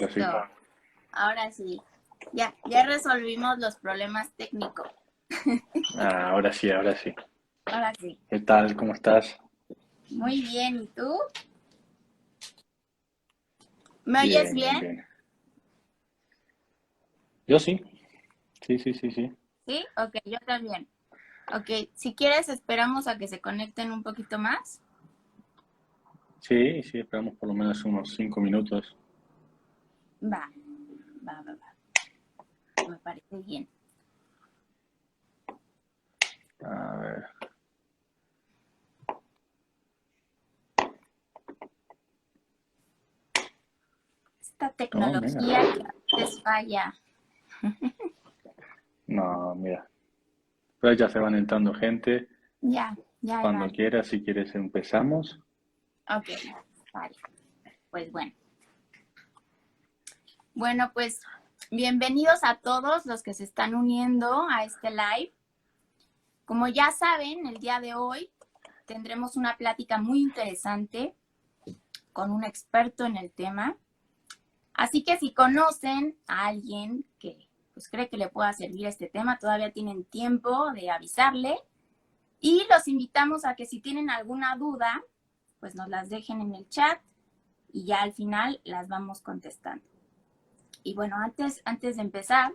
ahora sí. Listo. Ahora sí. Ya resolvimos los problemas técnicos. Ahora sí, ahora sí. Ahora sí. ¿Qué tal? ¿Cómo estás? Muy bien. ¿Y tú? ¿Me oyes Bien, bien, bien? bien. Yo sí. Sí, sí, sí, sí. Sí. Ok, yo también. Ok, si quieres esperamos a que se conecten un poquito más. Sí, sí, esperamos por lo menos unos 5 minutos. Va, va. Me parece bien. A ver. Esta Oh, mira. tecnología que a veces falla. No, mira. Pero ya se van entrando gente. Ya ahí Cuando van. quieras, si quieres, empezamos. Ok, vale. Pues bueno. Bueno, pues bienvenidos a todos los que se están uniendo a este live. Como ya saben, el día de hoy tendremos una plática muy interesante con un experto en el tema. Así que si conocen a alguien que pues, cree que le pueda servir este tema, todavía tienen tiempo de avisarle. Y los invitamos a que si tienen alguna duda, pues nos las dejen en el chat y ya al final las vamos contestando. Y bueno, antes de empezar,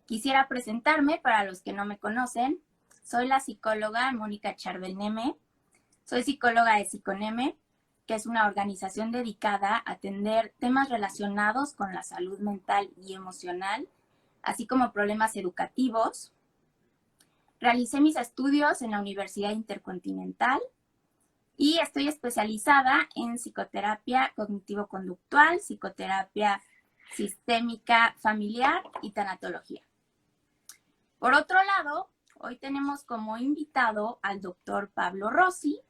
quisiera presentarme para los que no me conocen. Soy la psicóloga Mónica Charbel-Neme. Soy psicóloga de Psiconeme, que es una organización dedicada a atender temas relacionados con la salud mental y emocional, así como problemas educativos. Realicé mis estudios en la Universidad Intercontinental y estoy especializada en psicoterapia cognitivo-conductual, psicoterapia sistémica familiar y tanatología. Por otro lado, hoy tenemos como invitado al doctor Pablo Rossi,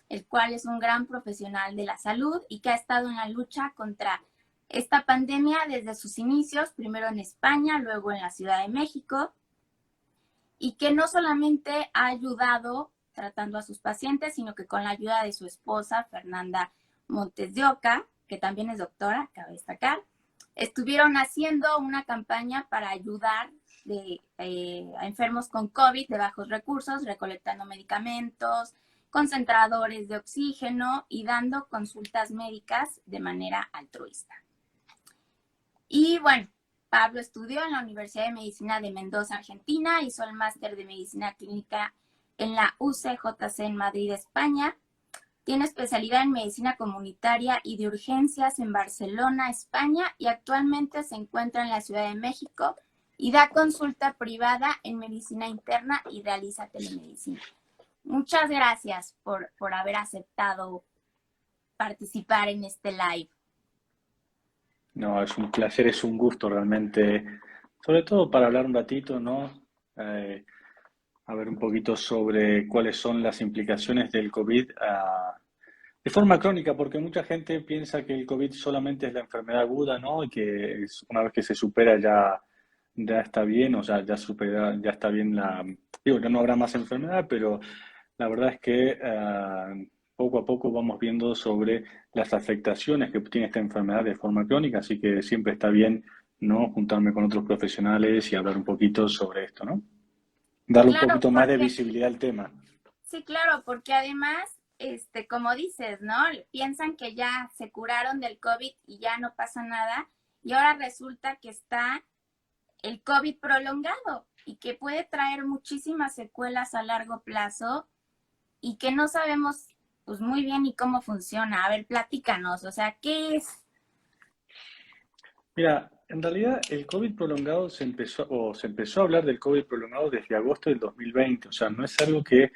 el cual es un gran profesional de la salud y que ha estado en la lucha contra esta pandemia desde sus inicios, primero en España, luego en la Ciudad de México, y que no solamente ha ayudado tratando a sus pacientes, sino que con la ayuda de su esposa, Fernanda Montes de Oca, que también es doctora, cabe destacar, estuvieron haciendo una campaña para ayudar a enfermos con COVID de bajos recursos, recolectando medicamentos, concentradores de oxígeno y dando consultas médicas de manera altruista. Y bueno, Pablo estudió en la Universidad de Medicina de Mendoza, Argentina, hizo el máster de Medicina Clínica en la UCJC en Madrid, España. Tiene especialidad en Medicina Comunitaria y de Urgencias en Barcelona, España, y actualmente se encuentra en la Ciudad de México y da consulta privada en Medicina Interna y realiza telemedicina. Muchas gracias por haber aceptado participar en este live. No, es un placer, es un gusto realmente. Sobre todo para hablar un ratito, ¿no? Eh, a ver un poquito sobre cuáles son las implicaciones del COVID de forma crónica, porque mucha gente piensa que el COVID solamente es la enfermedad aguda, ¿no? Y que una vez que se supera ya está bien, o sea, ya está bien digo, ya no habrá más enfermedad, pero la verdad es que poco a poco vamos viendo sobre las afectaciones que tiene esta enfermedad de forma crónica, así que siempre está bien, ¿no? Juntarme con otros profesionales y hablar un poquito sobre esto, ¿no? Darle un Claro, poquito más de porque visibilidad al tema. sí, claro, porque además, como dices, ¿no? Piensan que ya se curaron del COVID y ya no pasa nada, y ahora resulta que está el COVID prolongado y que puede traer muchísimas secuelas a largo plazo y que no sabemos pues muy bien ni cómo funciona. A ver, platícanos, o sea, ¿qué es? Mira, en realidad el COVID prolongado se empezó a hablar del COVID prolongado desde agosto del 2020, o sea, no es algo que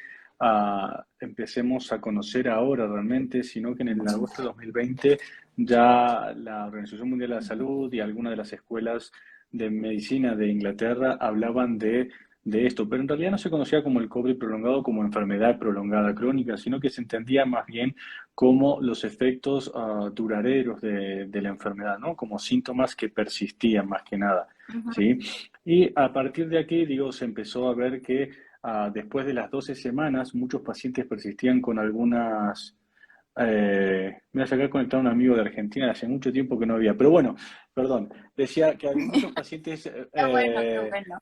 empecemos a conocer ahora realmente, sino que en el agosto de 2020 ya la Organización Mundial de la Salud y algunas de las escuelas de medicina de Inglaterra hablaban de esto, pero en realidad no se conocía como el COVID prolongado como enfermedad prolongada crónica, sino que se entendía más bien como los efectos duraderos de la enfermedad, ¿no? Como síntomas que persistían más que nada, Ujú. ¿sí? Y a partir de aquí, digo, se empezó a ver que después de las 12 semanas, muchos pacientes persistían con Me voy a sacar conectar a un amigo de Argentina, hace mucho tiempo que no había. Pero bueno, perdón, decía que muchos pacientes Qué bueno, qué bueno.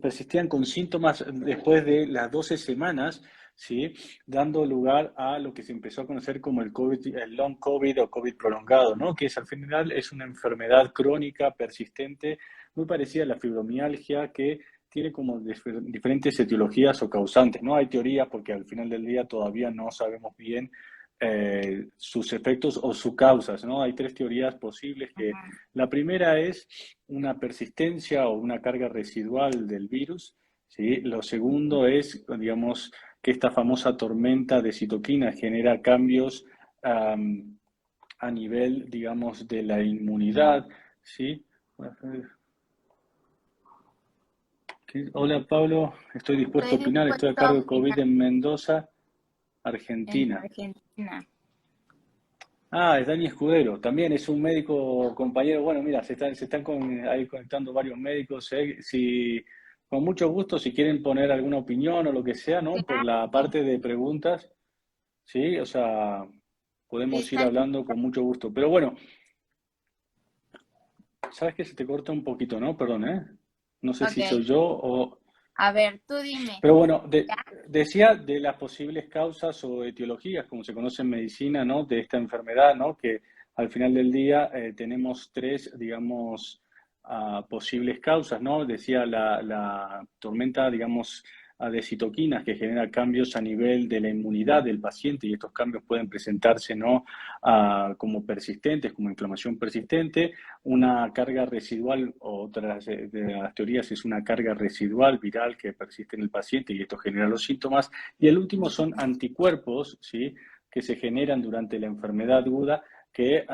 persistían con síntomas después de las 12 semanas, ¿sí? Dando lugar a lo que se empezó a conocer como el COVID, el long COVID o COVID prolongado, ¿no? Que es al final es una enfermedad crónica persistente muy parecida a la fibromialgia que tiene como diferentes etiologías o causantes, ¿no? Hay teorías porque al final del día todavía no sabemos bien sus efectos o sus causas, ¿no? Hay tres teorías posibles que la primera es una persistencia o una carga residual del virus, ¿sí? Lo segundo es, digamos, que esta famosa tormenta de citoquinas genera cambios a nivel, digamos, de la inmunidad, ¿sí? Hola Pablo, estoy dispuesto Estoy a opinar, estoy a dispuesto a cargo de COVID opinar en Mendoza, en Argentina. Argentina. Ah, es Dani Escudero, también es un médico compañero. Bueno, mira, ahí conectando varios médicos. Si, con mucho gusto, si quieren poner alguna opinión o lo que sea, ¿no? Por la Claro, parte de preguntas, sí, o sea, sí, podemos ir están. hablando con mucho gusto. Pero bueno, sabes que se te corta un poquito, ¿no? Perdón, ¿eh? No sé si Ok, soy yo o... a ver, tú dime. Pero bueno, ¿Ya? decía de las posibles causas o etiologías, como se conoce en medicina, ¿no? De esta enfermedad, ¿no? Que al final del día tenemos tres, digamos, posibles causas, ¿no? Decía la tormenta, digamos, de citoquinas que genera cambios a nivel de la inmunidad del paciente y estos cambios pueden presentarse, ¿no? Como persistentes, como inflamación persistente, una carga residual, o otra de las teorías es una carga residual viral que persiste en el paciente y esto genera los síntomas. Y el último son anticuerpos, ¿sí? Que se generan durante la enfermedad aguda que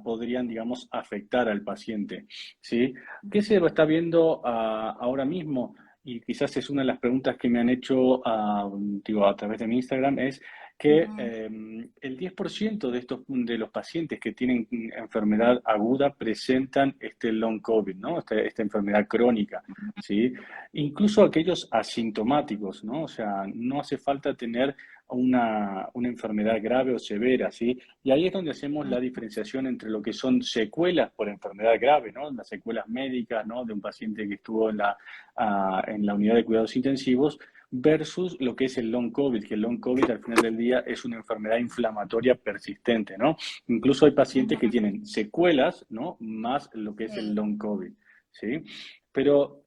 podrían, digamos, afectar al paciente, ¿sí? ¿Qué se está viendo ahora mismo? Y quizás es una de las preguntas que me han hecho digo, a través de mi Instagram, es que el 10% de los pacientes que tienen enfermedad aguda presentan este long COVID, ¿no? Esta enfermedad crónica, ¿sí? Incluso aquellos asintomáticos, ¿no? O sea, no hace falta tener una enfermedad grave o severa, ¿sí? Y ahí es donde hacemos la diferenciación entre lo que son secuelas por enfermedad grave, ¿no? Las secuelas médicas, ¿no? De un paciente que estuvo en la unidad de cuidados intensivos versus lo que es el long COVID, que el long COVID al final del día es una enfermedad inflamatoria persistente, ¿no? Incluso hay pacientes que tienen secuelas, ¿no? Más lo que es el Sí. long COVID, ¿sí? Pero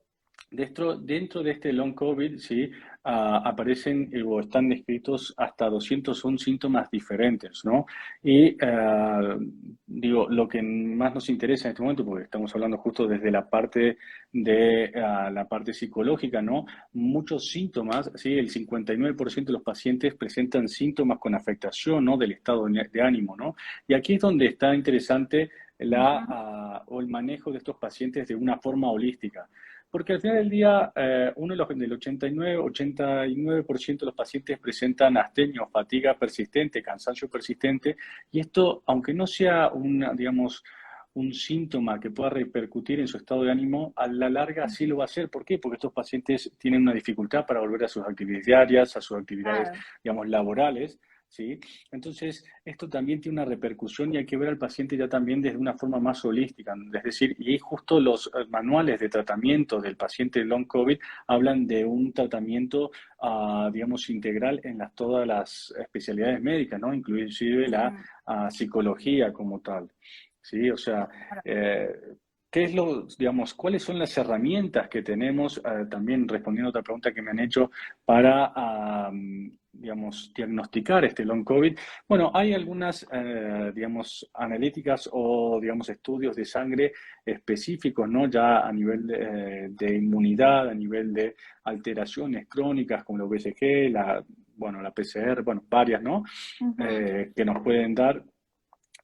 dentro de este long COVID, ¿sí? Aparecen o están descritos hasta 201 síntomas diferentes, ¿no? Y digo, lo que más nos interesa en este momento, porque estamos hablando justo desde la parte de la parte psicológica, ¿no? Muchos síntomas, ¿sí? El 59% de los pacientes presentan síntomas con afectación, ¿no? Del estado de ánimo, ¿no? Y aquí es donde está interesante o el manejo de estos pacientes de una forma holística. Porque al final del día, del 89% de los pacientes presentan astenia o fatiga persistente, cansancio persistente, y esto, aunque no sea digamos, un síntoma que pueda repercutir en su estado de ánimo, a la larga sí lo va a hacer. ¿Por qué? Porque estos pacientes tienen una dificultad para volver a sus actividades diarias, a sus actividades, Claro. digamos, laborales, ¿sí? Entonces, esto también tiene una repercusión y hay que ver al paciente ya también desde una forma más holística. Es decir, y justo los manuales de tratamiento del paciente long COVID hablan de un tratamiento, digamos, integral en todas las especialidades médicas, ¿no? Inclusive la psicología como tal. Sí, o sea, eh, ¿qué es digamos, cuáles son las herramientas que tenemos, también respondiendo a otra pregunta que me han hecho, para, digamos, diagnosticar este long COVID? Bueno, hay algunas, digamos, analíticas o, digamos, estudios de sangre específicos, ¿no? Ya a nivel de inmunidad, a nivel de alteraciones crónicas como la VSG, bueno, la PCR, bueno, varias, ¿no? Que nos pueden dar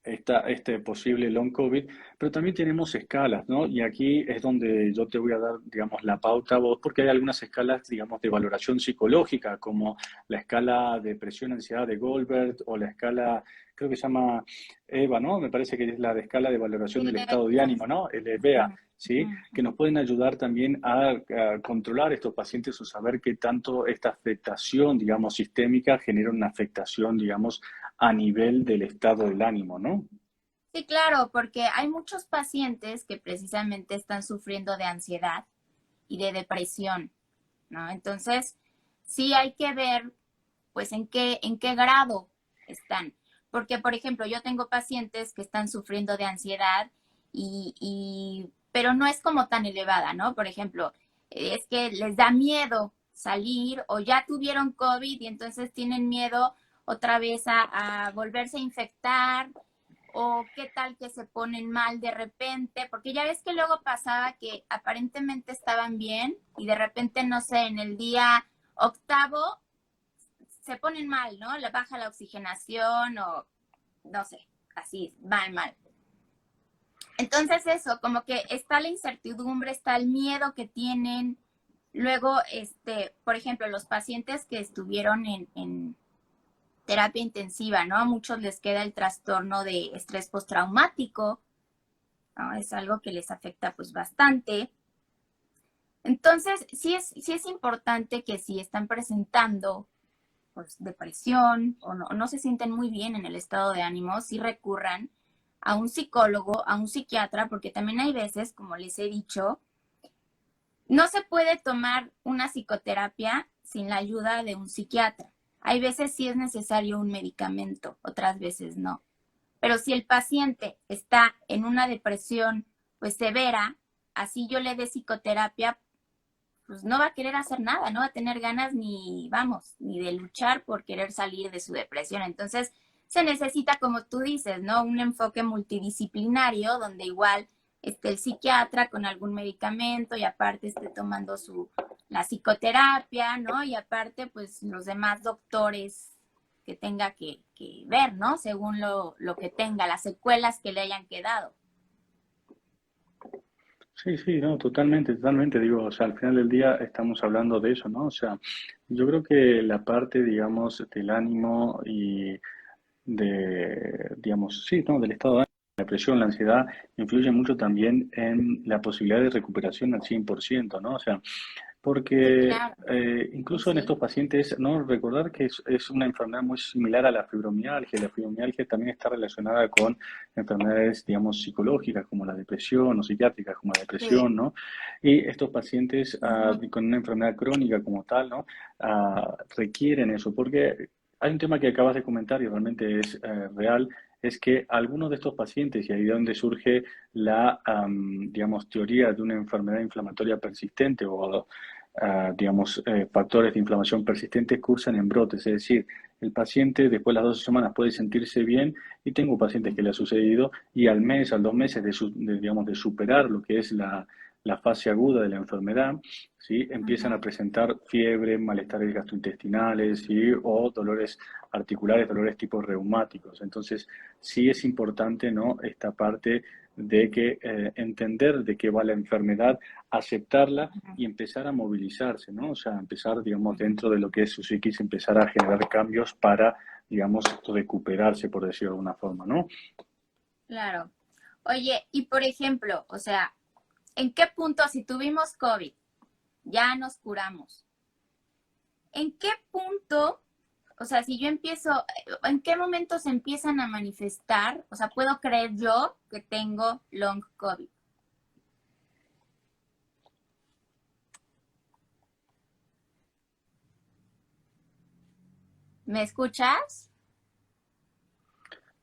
este posible long COVID, pero también tenemos escalas, ¿no? Y aquí es donde yo te voy a dar, digamos, la pauta a vos, porque hay algunas escalas, digamos, de valoración psicológica, como la escala de presión ansiedad de Goldberg o la escala, creo que se llama EVA, ¿no? Me parece que es la de escala de valoración Sí, del estado de ánimo, ¿no? El EVA, ¿sí? Que nos pueden ayudar también a controlar estos pacientes o saber qué tanto esta afectación, digamos, sistémica genera una afectación, digamos, a nivel del estado del ánimo, ¿no? Sí, claro, porque hay muchos pacientes que precisamente están sufriendo de ansiedad y de depresión, ¿no? Entonces, sí hay que ver, pues, en qué grado están. Porque, por ejemplo, yo tengo pacientes que están sufriendo de ansiedad pero no es como tan elevada, ¿no? Por ejemplo, es que les da miedo salir o ya tuvieron COVID y entonces tienen miedo otra vez a volverse a infectar o qué tal que se ponen mal de repente, porque ya ves que luego pasaba que aparentemente estaban bien y de repente, no sé, en el día octavo se ponen mal, ¿no? Le baja la oxigenación o no sé, así, mal, mal. Entonces eso, como que está la incertidumbre, está el miedo que tienen. Luego, por ejemplo, los pacientes que estuvieron en terapia intensiva, ¿no? A muchos les queda el trastorno de estrés postraumático, ¿no? Es algo que les afecta pues bastante. Entonces, sí es importante que si están presentando pues depresión o no se sienten muy bien en el estado de ánimo, sí recurran a un psicólogo, a un psiquiatra, porque también hay veces, como les he dicho, no se puede tomar una psicoterapia sin la ayuda de un psiquiatra. Hay veces sí es necesario un medicamento, otras veces no. Pero si el paciente está en una depresión pues severa, así yo le dé psicoterapia, pues no va a querer hacer nada, no va a tener ganas ni, vamos, ni de luchar por querer salir de su depresión. Entonces, se necesita, como tú dices, ¿no? Un enfoque multidisciplinario donde igual esté el psiquiatra con algún medicamento y aparte esté tomando la psicoterapia, ¿no? Y aparte, pues los demás doctores que tenga que ver, ¿no? Según lo que tenga, las secuelas que le hayan quedado. Sí, sí, no, totalmente, totalmente. Digo, o sea, al final del día estamos hablando de eso, ¿no? O sea, yo creo que la parte, digamos, del ánimo y digamos, sí, ¿no? Del estado de ánimo, la depresión, la ansiedad, influye mucho también en la posibilidad de recuperación al 100%, ¿no? O sea, Sí, porque claro. Sí, incluso en sí. estos pacientes, ¿no? Recordar que es una enfermedad muy similar a la fibromialgia. La fibromialgia también está relacionada con enfermedades, digamos, psicológicas como la depresión o psiquiátricas como la Sí. depresión, ¿no? Y estos pacientes Ujú. con una enfermedad crónica como tal, ¿no? Requieren eso, porque hay un tema que acabas de comentar y realmente es real, es que algunos de estos pacientes, y ahí es donde surge la, digamos, teoría de una enfermedad inflamatoria persistente o digamos, factores de inflamación persistentes cursan en brotes, es decir, el paciente después de las 12 semanas puede sentirse bien y tengo pacientes que le ha sucedido y al mes, a los 2 meses digamos, de superar lo que es la fase aguda de la enfermedad, ¿sí? Empiezan a Ujú. presentar fiebre, malestares gastrointestinales, ¿sí? O dolores articulares, dolores tipo reumáticos. Entonces, sí es importante, ¿no? Esta parte de que entender de qué va la enfermedad, aceptarla y empezar a movilizarse, ¿no? O sea, empezar, digamos, dentro de lo que es su psiquis, empezar a generar cambios para, digamos, recuperarse, por decirlo de alguna forma, ¿no? Claro. Oye, y por ejemplo, o sea, ¿en qué punto, si tuvimos COVID, ya nos curamos? ¿En qué punto, o sea, si yo empiezo, en qué momento se empiezan a manifestar? O sea, ¿puedo creer yo que tengo long COVID? ¿Me escuchas?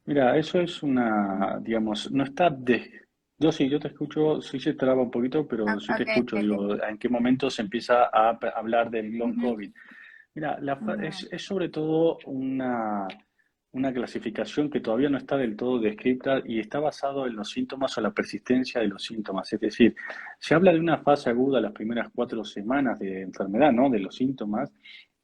Mira, eso es una, digamos, no está de... Yo sí, yo te escucho, sí se traba un poquito, pero sí te Ok, escucho, ok. digo, ¿en qué momento se empieza a hablar del long Ujú, COVID? Mira, ujú, es sobre todo una clasificación que todavía no está del todo descrita y está basado en los síntomas o la persistencia de los síntomas. Es decir, se habla de una fase aguda las primeras 4 semanas de enfermedad, ¿no? De los síntomas,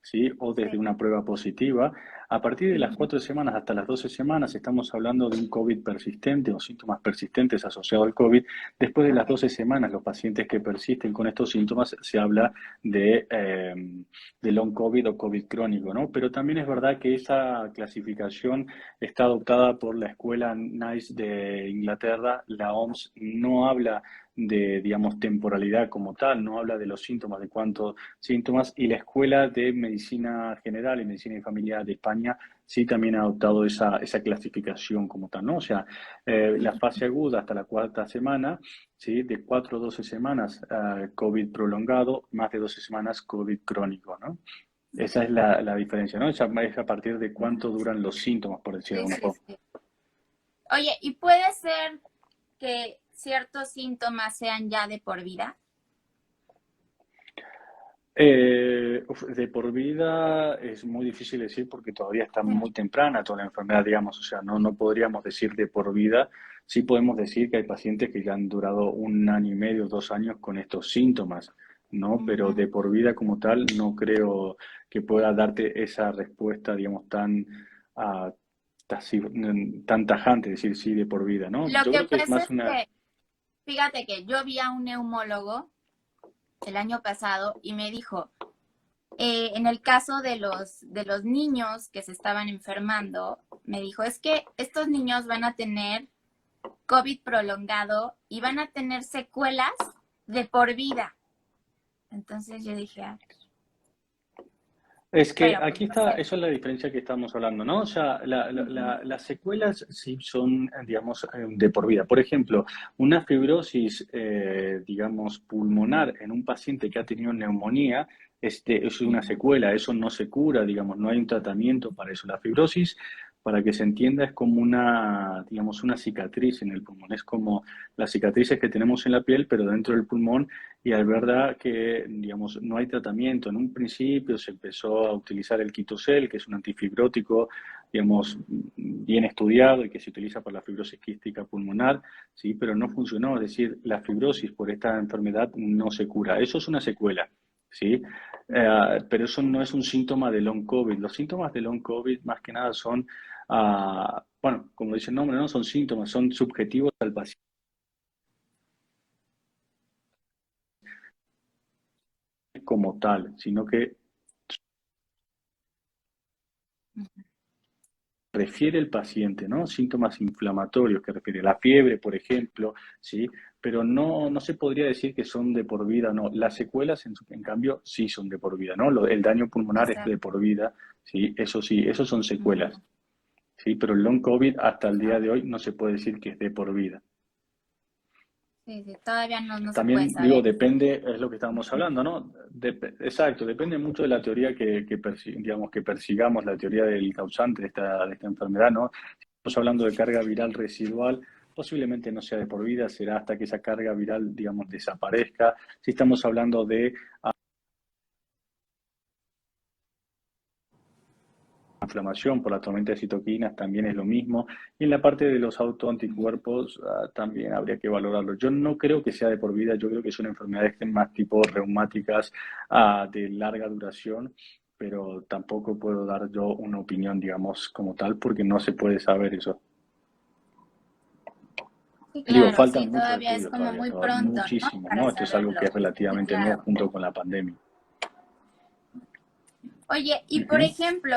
¿sí? O desde sí, una prueba positiva. A partir de las ujú, 4 semanas hasta las 12 semanas estamos hablando de un COVID persistente o síntomas persistentes asociados al COVID. Después de las 12 semanas, los pacientes que persisten con estos síntomas se habla de long COVID o COVID crónico, ¿no? Pero también es verdad que esa clasificación está adoptada por la escuela NICE de Inglaterra. La OMS no habla de, digamos, temporalidad como tal, no habla de los síntomas, de cuántos síntomas, y la Escuela de Medicina General y Medicina y Familia de España sí también ha adoptado esa clasificación como tal, ¿no? O sea, la fase aguda hasta la cuarta semana, ¿sí? De 4 a 12 semanas COVID prolongado, más de 12 semanas COVID crónico, ¿no? Esa es la diferencia, ¿no? Esa es a partir de cuánto duran los síntomas, por decirlo Sí, de alguna sí, forma. sí. Oye, ¿y puede ser que ciertos síntomas sean ya de por vida? De por vida es muy difícil decir porque todavía está Sí. muy temprana toda la enfermedad, digamos, o sea, no podríamos decir de por vida, sí podemos decir que hay pacientes que ya han durado 1 año y medio, 2 años con estos síntomas, ¿no? Pero Ujú. de por vida como tal no creo que pueda darte esa respuesta, digamos, ah, tan tajante, decir sí de por vida, ¿no? Lo Yo que creo que es pasa más es una... que, fíjate que yo vi a un neumólogo el año pasado y me dijo, en el caso de los niños que se estaban enfermando, me dijo, es que estos niños van a tener COVID prolongado y van a tener secuelas de por vida. Entonces yo dije, ah, Es que pero pues aquí no está, sé. eso es la diferencia que estamos hablando, ¿no? O sea, Ujú. las secuelas sí son, digamos, de por vida. Por ejemplo, una fibrosis, digamos, pulmonar en un paciente que ha tenido neumonía, es una Ujú. secuela, eso no se cura, digamos, no hay un tratamiento para eso. La fibrosis, para que se entienda, es como una, digamos, una cicatriz en el pulmón. Es como las cicatrices que tenemos en la piel, pero dentro del pulmón y es verdad que, digamos, no hay tratamiento. En un principio se empezó a utilizar el Quitosel, que es un antifibrótico, digamos, bien estudiado y que se utiliza para la fibrosis quística pulmonar, ¿sí? Pero no funcionó. Es decir, la fibrosis por esta enfermedad no se cura. Eso es una secuela, ¿sí? Pero eso no es un síntoma de long COVID. Los síntomas de long COVID más que nada son, bueno, como dice el nombre, no son síntomas, son subjetivos al paciente como tal, sino que refiere el paciente, ¿no? Síntomas inflamatorios que refiere la fiebre, por ejemplo, ¿sí? Pero no se podría decir que son de por vida, no. Las secuelas, en cambio, sí son de por vida, ¿no? El daño pulmonar es de Exacto. por vida, ¿sí? Sí, eso son Ujú. secuelas, ¿sí? Pero el long COVID hasta el día Ok. de hoy no se puede decir que es de por vida. Sí, sí, todavía no se puede También digo, saber. depende, es lo que estábamos hablando, ¿no? Exacto, depende mucho de la teoría digamos, que persigamos, la teoría del causante de esta enfermedad, ¿no? Si estamos hablando de carga viral residual, posiblemente no sea de por vida, será hasta que esa carga viral, digamos, desaparezca. Si estamos hablando de inflamación por la tormenta de citoquinas también es lo mismo. Y en la parte de los autoanticuerpos también habría que valorarlo. Yo no creo que sea de por vida, yo creo que son enfermedades más tipo reumáticas de larga duración, pero tampoco puedo dar yo una opinión, digamos, como tal, porque no se puede saber eso. Sí, Digo, claro, faltan sí, muchos todavía es estudios como todavía, muy pronto, ¿no? muchísimos, Para ¿no? Esto es algo que saberlo. es Sí, relativamente nuevo claro. junto con la pandemia. Oye, y por Ujú. ejemplo,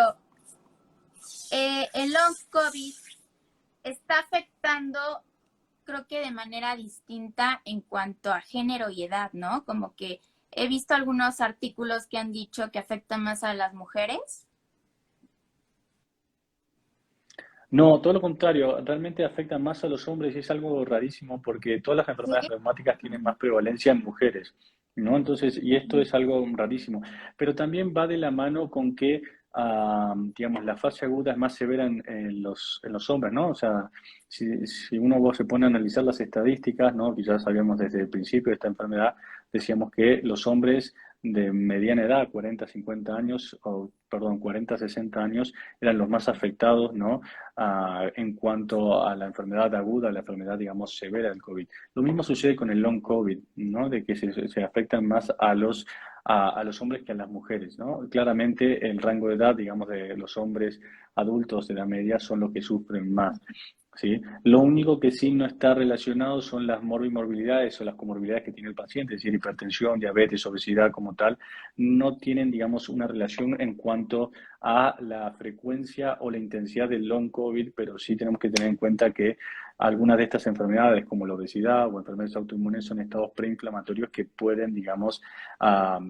el long COVID está afectando, creo que de manera distinta en cuanto a género y edad, ¿no? Como que he visto algunos artículos que han dicho que afecta más a las mujeres. No, todo lo contrario, realmente afecta más a los hombres y es algo rarísimo porque todas las Sí. enfermedades reumáticas tienen más prevalencia en mujeres, ¿no? Entonces, y esto es algo rarísimo, pero también va de la mano con que, digamos, la fase aguda es más severa en los hombres, ¿no? O sea, si uno se pone a analizar las estadísticas, ¿no? Que ya sabíamos desde el principio de esta enfermedad, decíamos que los hombres de mediana edad, 40, 50 años, o perdón, 40, 60 años, eran los más afectados, ¿no? En cuanto a la enfermedad aguda, la enfermedad, digamos, severa del COVID. Lo mismo sucede con el long COVID, ¿no? De que se afectan más a los hombres que a las mujeres, ¿no? Claramente el rango de edad, digamos, de los hombres adultos de la media son los que sufren más, ¿sí? Lo único que sí no está relacionado son las morbimorbilidades o las comorbilidades que tiene el paciente, es decir, hipertensión, diabetes, obesidad como tal, no tienen, digamos, una relación en cuanto a la frecuencia o la intensidad del long COVID, pero sí tenemos que tener en cuenta que algunas de estas enfermedades, como la obesidad o enfermedades autoinmunes, son estados preinflamatorios que pueden, digamos,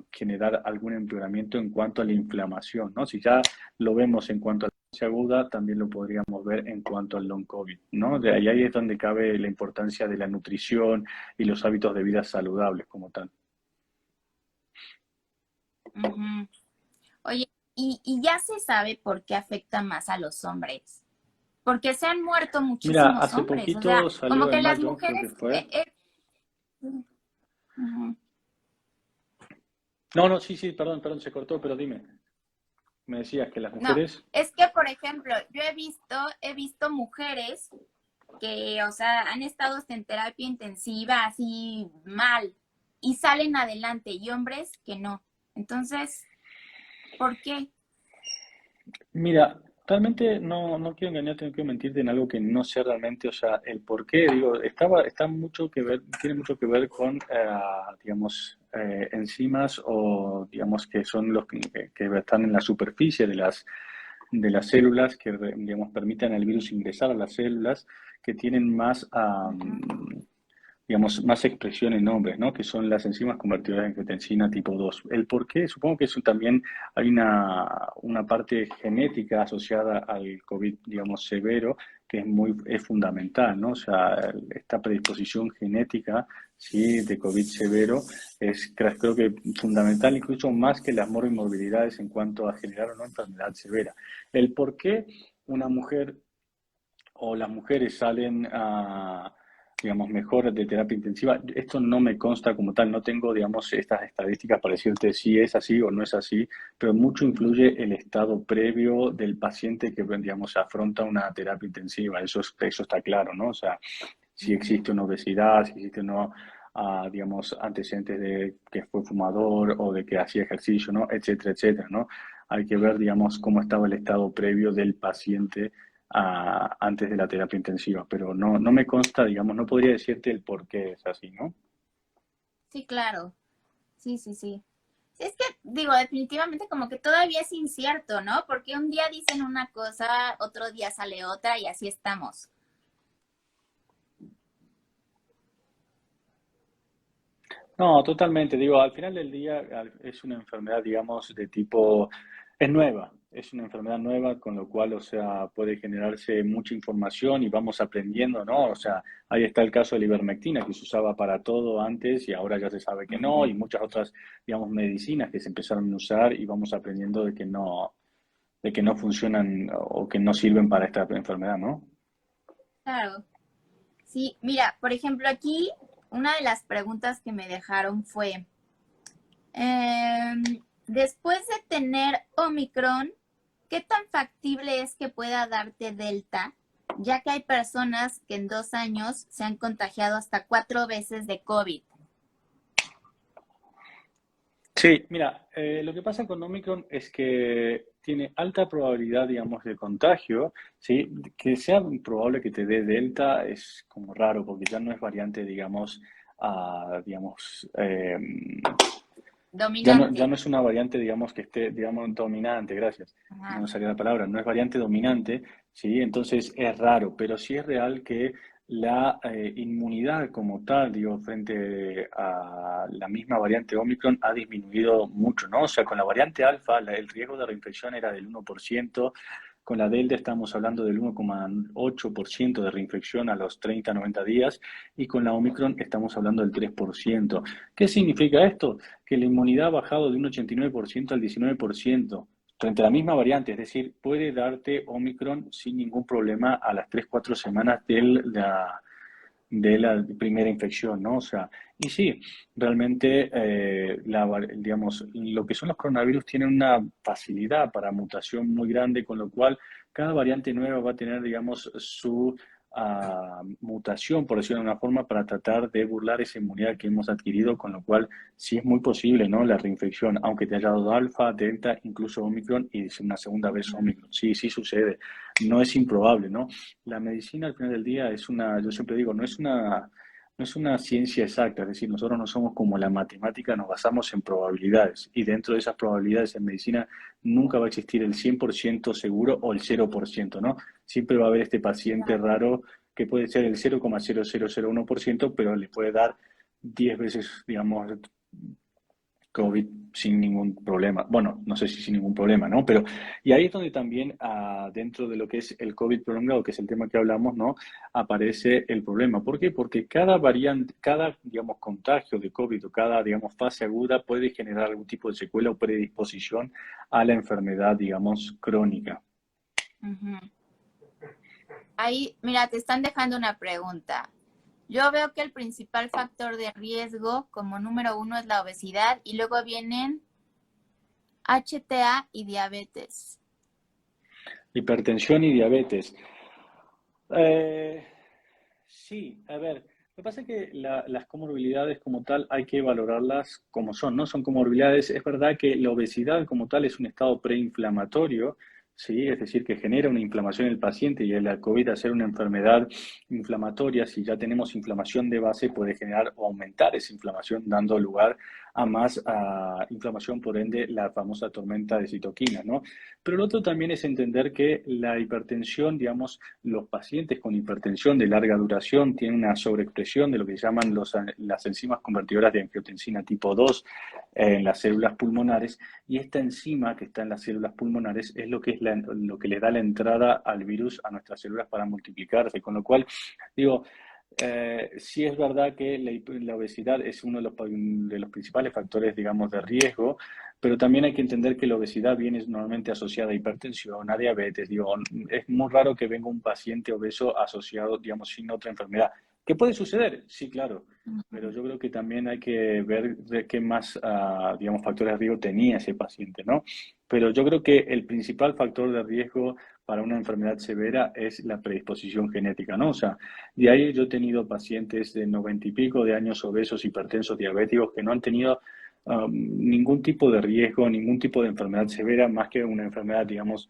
generar algún empeoramiento en cuanto a la inflamación, ¿no? Si ya lo vemos en cuanto a aguda también lo podríamos ver en cuanto al long COVID, ¿no? De ahí es donde cabe la importancia de la nutrición y los hábitos de vida saludables como tal. Ujú. Oye, y ya se sabe por qué afecta más a los hombres. Porque se han muerto Mira, muchísimos hace hombres. O sea, poquito salió como en que las mayo, creo que mujeres... fue. Ujú. No, no, sí, sí, perdón, se cortó, pero dime. Me decías que las No, mujeres. es que, por ejemplo, yo he visto mujeres que, o sea, han estado en terapia intensiva así mal y salen adelante y hombres que no. Entonces, ¿por qué? Mira, realmente no quiero engañarte, no quiero mentirte en algo que no sé realmente, o sea, el por qué, digo, está mucho que ver, tiene mucho que ver con, digamos, enzimas o, digamos, que son los que están en la superficie de las células que, digamos, permiten al virus ingresar a las células que tienen más, Ujú, digamos, más expresión en hombres, ¿no? Que son las enzimas convertidoras en angiotensina tipo 2. El por qué, supongo que eso también hay una parte genética asociada al COVID, digamos, severo, que es fundamental, ¿no? O sea, esta predisposición genética, sí, de COVID severo es, creo que fundamental, incluso más que las morbilidades en cuanto a generar una enfermedad severa. El por qué una mujer o las mujeres salen digamos, mejor de terapia intensiva. Esto no me consta como tal, no tengo, digamos, estas estadísticas para decirte si es así o no es así, pero mucho influye el estado previo del paciente que, digamos, afronta una terapia intensiva. Eso está claro, ¿no? O sea, si ujú. existe una obesidad, si existe no, digamos, antecedentes de que fue fumador o de que hacía ejercicio, ¿no? Etcétera, etcétera, ¿no? Hay que ver, digamos, cómo estaba el estado previo del paciente antes de la terapia intensiva, pero no me consta, digamos, no podría decirte el por qué es así, ¿no? Sí, claro. Sí, sí, sí. Sí, es que digo, definitivamente como que todavía es incierto, ¿no? Porque un día dicen una cosa, otro día sale otra y así estamos. No, totalmente. Digo, al final del día es una enfermedad, digamos, de tipo, es nueva, es una enfermedad nueva, con lo cual, o sea, puede generarse mucha información y vamos aprendiendo, ¿no? O sea, ahí está el caso de la ivermectina, que se usaba para todo antes y ahora ya se sabe que no, y Ujú. muchas otras, digamos, medicinas que se empezaron a usar y vamos aprendiendo de que no funcionan o que no sirven para esta enfermedad, ¿no? Claro. Sí, mira, por ejemplo, aquí una de las preguntas que me dejaron fue, después de tener Omicron, ¿qué tan factible es que pueda darte Delta? Ya que hay personas que en 2 años se han contagiado hasta 4 veces de COVID. Sí, mira, lo que pasa con Omicron es que tiene alta probabilidad, digamos, de contagio, ¿sí? Que sea probable que te dé Delta es como raro, porque ya no es variante, digamos, digamos, ya Dominante. no es una variante, digamos, que esté, digamos, dominante, gracias. No Ajá. me salía la palabra, no es variante dominante, ¿sí? Entonces es raro, pero sí es real que la inmunidad como tal, digo, frente a la misma variante Omicron ha disminuido mucho, ¿no? O sea, con la variante alfa el riesgo de reinfección era del 1%, con la Delta estamos hablando del 1,8% de reinfección a los 30, 90 días, y con la Omicron estamos hablando del 3%. ¿Qué significa esto? Que la inmunidad ha bajado de un 89% al 19% frente a la misma variante, es decir, puede darte Omicron sin ningún problema a las 3, 4 semanas de la primera infección, ¿no? O sea, y sí, realmente, digamos, lo que son los coronavirus tienen una facilidad para mutación muy grande, con lo cual cada variante nueva va a tener, digamos, su mutación, por decirlo de una forma, para tratar de burlar esa inmunidad que hemos adquirido, con lo cual sí es muy posible, ¿no? La reinfección, aunque te haya dado alfa, delta, incluso Omicron y una segunda vez Ujú. Omicron. Sí, sí sucede. No es improbable, ¿no? La medicina al final del día yo siempre digo, no es una ciencia exacta, es decir, nosotros no somos como la matemática, nos basamos en probabilidades y dentro de esas probabilidades en medicina nunca va a existir el 100% seguro o el 0%, ¿no? Siempre va a haber este paciente Claro. raro que puede ser el 0,0001%, pero le puede dar 10 veces, digamos, COVID sin ningún problema. Bueno, no sé si sin ningún problema, ¿no? Pero, y ahí es donde también dentro de lo que es el COVID prolongado, que es el tema que hablamos, ¿no? Aparece el problema. ¿Por qué? Porque cada variante, cada, digamos, contagio de COVID o cada, digamos, fase aguda puede generar algún tipo de secuela o predisposición a la enfermedad, digamos, crónica. Ujú. Ahí, mira, te están dejando una pregunta. Yo veo que el principal factor de riesgo como número 1 es la obesidad y luego vienen HTA y diabetes. Hipertensión y diabetes. Eh, sí, a ver, lo que pasa es que las comorbilidades como tal hay que valorarlas como son, ¿no? Son comorbilidades. Es verdad que la obesidad como tal es un estado preinflamatorio, ¿sí? Es decir, que genera una inflamación en el paciente y el COVID, al ser una enfermedad inflamatoria, si ya tenemos inflamación de base, puede generar o aumentar esa inflamación, dando lugar a más inflamación, por ende, la famosa tormenta de citoquinas, ¿no? Pero lo otro también es entender que la hipertensión, digamos, los pacientes con hipertensión de larga duración tienen una sobreexpresión de lo que llaman las enzimas convertidoras de angiotensina tipo 2 en las células pulmonares, y esta enzima que está en las células pulmonares es lo que, lo que le da la entrada al virus a nuestras células para multiplicarse, con lo cual, digo, sí es verdad que la obesidad es uno de los principales factores, digamos, de riesgo, pero también hay que entender que la obesidad viene normalmente asociada a hipertensión, a diabetes. Digo, es muy raro que venga un paciente obeso asociado, digamos, sin otra enfermedad. ¿Qué puede suceder? Sí, claro, pero yo creo que también hay que ver de qué más, digamos, factores de riesgo tenía ese paciente, ¿no? Pero yo creo que el principal factor de riesgo para una enfermedad severa es la predisposición genética, ¿no? O sea, de ahí yo he tenido pacientes de 90 y pico de años obesos, hipertensos, diabéticos, que no han tenido ningún tipo de riesgo, ningún tipo de enfermedad severa, más que una enfermedad, digamos,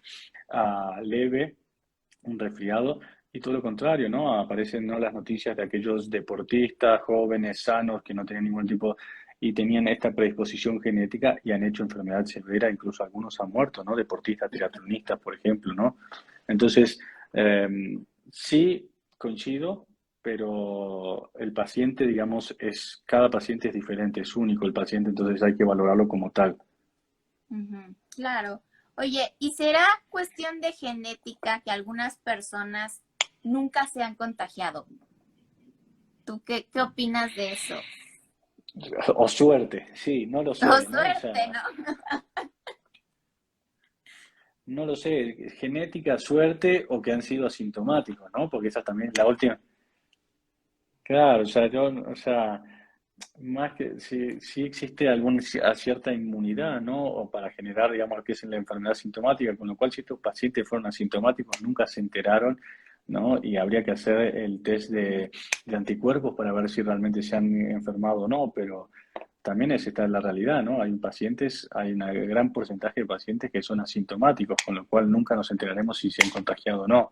leve, un resfriado, y todo lo contrario, ¿no? Aparecen, ¿no?, las noticias de aquellos deportistas jóvenes, sanos, que no tenían ningún tipo y tenían esta predisposición genética y han hecho enfermedad severa, incluso algunos han muerto, ¿no? Deportistas, triatlonistas, por ejemplo, ¿no? Entonces, sí, coincido, pero el paciente, digamos, cada paciente es diferente, es único el paciente, entonces hay que valorarlo como tal. Ujú, claro. Oye, ¿y será cuestión de genética que algunas personas nunca se han contagiado? ¿Tú qué opinas de eso? O suerte, sí, no lo O sé, ¿no? O suerte, sea, ¿no? no lo sé, genética, suerte o que han sido asintomáticos, ¿no? Porque esa también es la última. Claro, o sea, o sea, más que si existe alguna cierta inmunidad, ¿no? O para generar, digamos, lo que es la enfermedad sintomática, con lo cual si estos pacientes fueron asintomáticos, nunca se enteraron, ¿no? Y habría que hacer el test de anticuerpos para ver si realmente se han enfermado o no, pero también es esta la realidad, ¿no? Hay un gran porcentaje de pacientes que son asintomáticos, con lo cual nunca nos enteraremos si se han contagiado o no.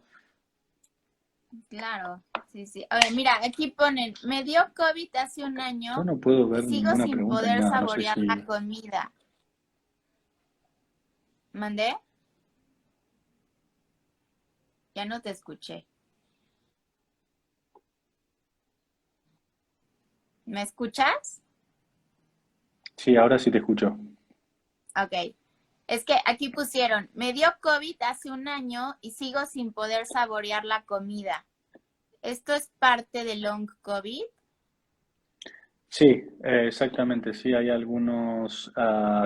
Claro, sí, sí. A ver, mira, aquí ponen, me dio COVID hace un Yo año no puedo y ver sigo ninguna sin pregunta ni poder nada, no sé saborear la si... comida. ¿Mandé? Ya no te escuché. ¿Me escuchas? Sí, ahora sí te escucho. Ok. Es que aquí pusieron, me dio COVID hace un año y sigo sin poder saborear la comida. ¿Esto es parte de long COVID? Sí, exactamente, sí, hay algunos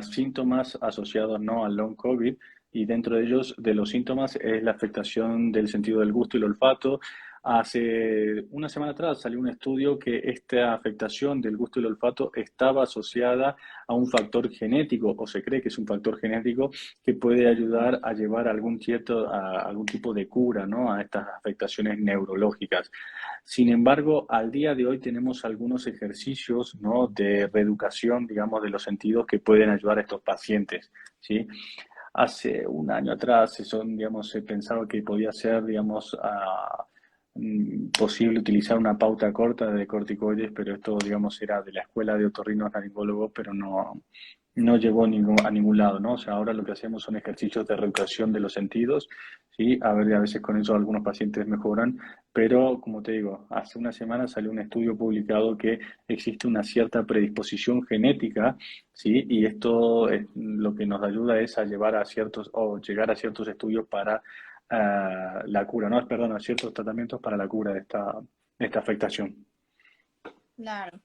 síntomas asociados, ¿no?, al long COVID, y dentro de ellos, de los síntomas, es la afectación del sentido del gusto y el olfato. Hace una semana atrás salió un estudio que esta afectación del gusto y el olfato estaba asociada a un factor genético, o se cree que es un factor genético que puede ayudar a llevar algún tipo de cura, ¿no?, a estas afectaciones neurológicas. Sin embargo, al día de hoy tenemos algunos ejercicios, ¿no?, de reeducación, digamos, de los sentidos que pueden ayudar a estos pacientes, ¿sí? Hace un año atrás, digamos, se pensaba que podía ser, digamos, posible utilizar una pauta corta de corticoides, pero esto, digamos, era de la escuela de otorrinolaringólogos, pero no llegó a ningún lado, ¿no? O sea, ahora lo que hacemos son ejercicios de reeducación de los sentidos, ¿sí? A ver, a veces con eso algunos pacientes mejoran, pero como te digo, hace una semana salió un estudio publicado que existe una cierta predisposición genética, ¿sí? Y esto lo que nos ayuda es a llevar a ciertos, o llegar a ciertos estudios para la cura, no, perdón, a ciertos tratamientos para la cura de esta afectación. Claro.